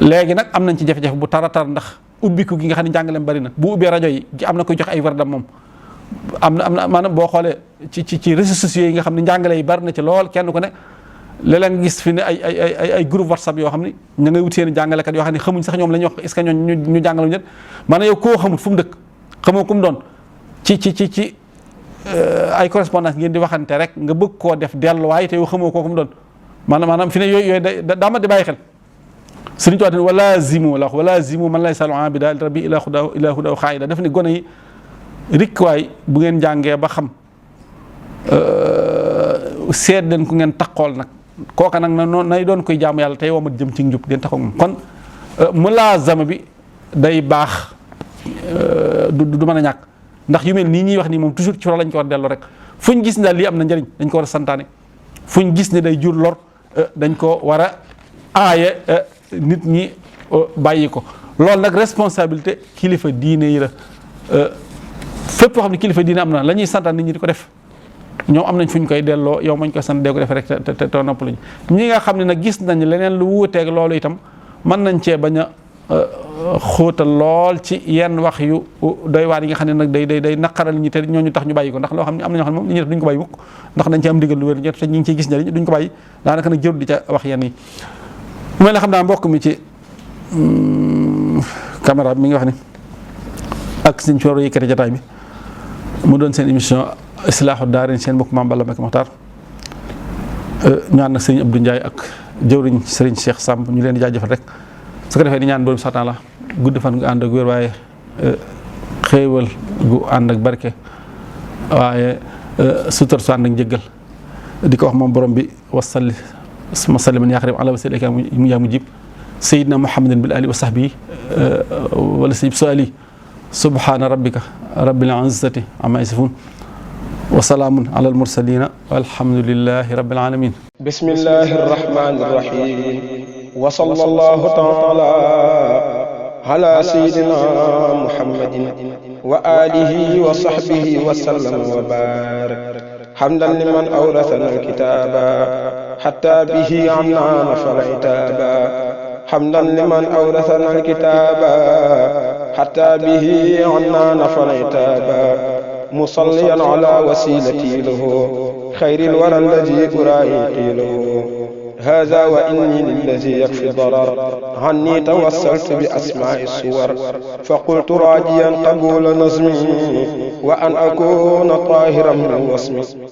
léegi nag am nañ ci jafe-jafe bu tara tar ndax ubbiku gi nga xam ne njàngaleem bari na bu ubbee rajo yi am na koy jox ay wardam moom am na maanaam boo xoolee ci réseaux sociaux yi nga xam ne njàngale yi bari na ci lool kenn ku ne léeg-léeg nga gis fi ne ay groupe WhatsApp yoo xam ne ña ngay wut seen jàngalekat yoo xam ne xamuñ sax ñoom la ñuy wax est-ce que ñooñu ñu jàngalu ñet maanaam yow koo xamut fu mu dëkk xamoo ku mu doon ci ay correspondance ngeen di waxante rek nga bëgg koo def delluwaay te yow xamoo koo ku mu doon maanaam fi ne yooyu daa ma di bàyyi xel Sëriñ Tuubaa wala zimu man lay salu abida rabbi ila hudaw xaayida daf ne gone yi rikwaay bu ngeen jàngee ba xam seet leen ku ngeen taxool nag kooka nag nay doon koy jaamu yàlla tey womat jëm ci njub den taxaw moom kon mulaazama bi day baax du mën a ñàkk ndax yu mel nii ñuy wax nii moom toujours ci loolu lañ ko war a delloo rek fuñ gis ne daal lii am na njëriñ dañ ko war a santaane fuñ gis ne day jur lor dañ ko war a aaye nit ñi bàyyi ko loolu nag responsabilité kilifa diine yi la fépp foo xam ne kilifa diine am na la ñuy santaan nit ñi di ko def ñoom am nañ fu ñu koy delloo yow mañ koy sant dee ko defee rek te nopp lañu ñi nga xam ne nag gis nañ leneen lu wuuteeg loolu itam mën nañ cee bañ a xóotal lool ci yenn wax yu doy waar yi nga xam ne nag day naqaral ñi te ñooñu tax ñu bàyyi ko ndax loo xam ne am na ñoo xam ne moom li ñuy def duñ ko bàyyi mukk ndax dañ ci am ndigal lu wér te ñu ngi ciy gis njëriñ duñ ko bàyyi daanaka nag jërul di ca wax yenn yi mu mel ne xam naa mbokk mi ci caméra bi mi ngi wax ni ak suñ cooro yëkkati jataay bi mu doon seen émission Islaahu Daarayni seen mbokk Mame Balla Mbacké Makhtar ñu ànd ak sëriñ Abdou Ndiaye ak jëwriñ sëriñ Cheikh Samb ñu leen di jaajëfal rek su ko defee di ñaan borom satan la gudd fan nga ànd ak wér waaye xéewal gu ànd ak barke waaye sutur su ànd ak njëggal di ko wax moom borom bi wasalli man yaa xarim ala wasilika mu yaa mujib sayidna muhammadin bil ali wa sahbihi wala sayib suali subhana rabbika rabbil izzati amma yasifun wa salaamun ala al mursalina walhamdulillahi rabbil alamin bismillahi rahmani rahim wa sallallahu ta'ala ala sayyidina muhammadin wa alihi wa sahbihi wa sallam wa barak hamdan liman awrathana alkitaba hatta bihi anna nafal itaba hamdan liman awrathana alkitaba hatta bihi anna nafal itaba musalliyan ala wasilati lahu khayril wara alladhi ura'i lahu هذا وإني للذي يكفي ضرر عني توسلت بأسماء الصور فقلت راجيا قبول نظمي وأن أكون طاهرا من وصمي